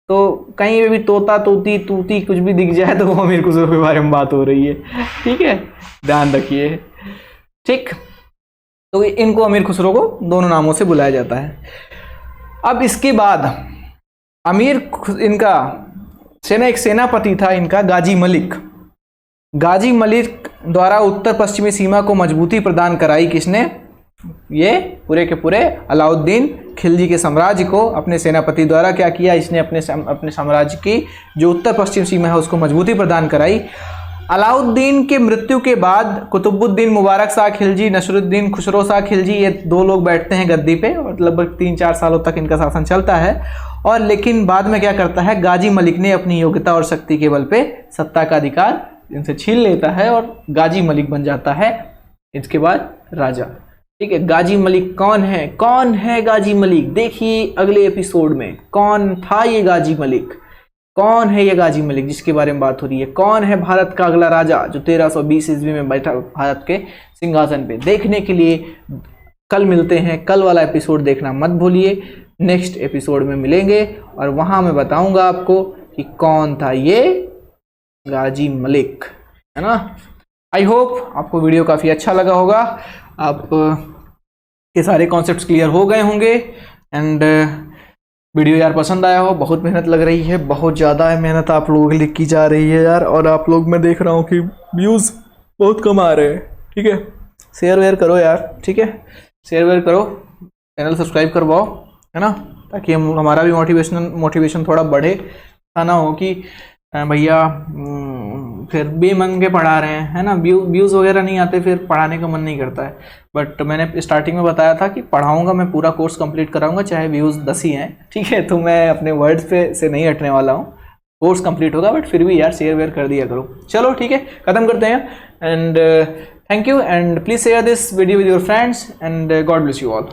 तो कहीं पे भी तोता तूती तूती कुछ भी दिख जाए तो वो अमीर खुसरो के बारे में बात हो रही है, ठीक है, ध्यान रखिए, ठीक। तो इनको अमीर खुसरो को दोनों नामों से बुलाया जाता है। अब इसके बाद इनका एक सेनापति था इनका, गाजी मलिक। गाजी मलिक द्वारा उत्तर पश्चिमी सीमा को मजबूती प्रदान कराई किसने? ये पूरे के पूरे अलाउद्दीन खिलजी के साम्राज्य को अपने सेनापति द्वारा क्या किया, इसने अपने साम्राज्य की जो उत्तर पश्चिम सीमा है उसको मजबूती प्रदान कराई। अलाउद्दीन के मृत्यु के बाद कुतुबुद्दीन मुबारक शाह खिलजी, नसरुद्दीन खुसरो शाह खिलजी, ये 2 लोग बैठते हैं गद्दी पे और लगभग 3-4 सालों तक इनका शासन चलता है। और लेकिन बाद में क्या करता है, गाजी मलिक ने अपनी योग्यता और शक्ति के बल पे सत्ता का अधिकार इनसे छीन लेता है और गाजी मलिक बन जाता है इसके बाद राजा, ठीक है। गाजी मलिक कौन है? कौन है गाजी मलिक? देखिए अगले एपिसोड में कौन था ये गाजी मलिक, कौन है ये गाजी मलिक जिसके बारे में बात हो रही है, कौन है भारत का अगला राजा जो 1320 ईस्वी में बैठा भारत के सिंहासन पे। देखने के लिए कल मिलते हैं, कल वाला एपिसोड देखना मत भूलिए। नेक्स्ट एपिसोड में मिलेंगे और वहां मैं बताऊंगा आपको कि कौन था ये गाजी मलिक, है ना। आई होप आपको वीडियो काफ़ी अच्छा लगा होगा, आप के सारे कॉन्सेप्ट्स क्लियर हो गए होंगे एंड वीडियो यार पसंद आया हो। बहुत मेहनत लग रही है, बहुत ज़्यादा मेहनत आप लोगों के लिए की जा रही है यार, और आप लोग मैं देख रहा हूँ कि व्यूज़ बहुत कम आ रहे हैं, ठीक है। शेयर वेयर करो यार, ठीक है, शेयर वेयर करो, चैनल सब्सक्राइब करवाओ, है ना, ताकि हमारा भी मोटिवेशन थोड़ा बढ़े, ऐसा ना हो कि भैया फिर बेमन के पढ़ा रहे हैं, है ना, व्यूज़ वगैरह नहीं आते, फिर पढ़ाने का मन नहीं करता है। बट मैंने स्टार्टिंग में बताया था कि पढ़ाऊंगा, मैं पूरा कोर्स कंप्लीट कराऊंगा, चाहे व्यूज़ 10 ही हैं, ठीक है। तो मैं अपने वर्ड्स पे से नहीं हटने वाला हूँ, कोर्स कंप्लीट होगा, बट फिर भी यार शेयर वेयर कर दिया करो। चलो ठीक है, ख़त्म करते हैं and thank you and please share this video with your friends and God bless you all.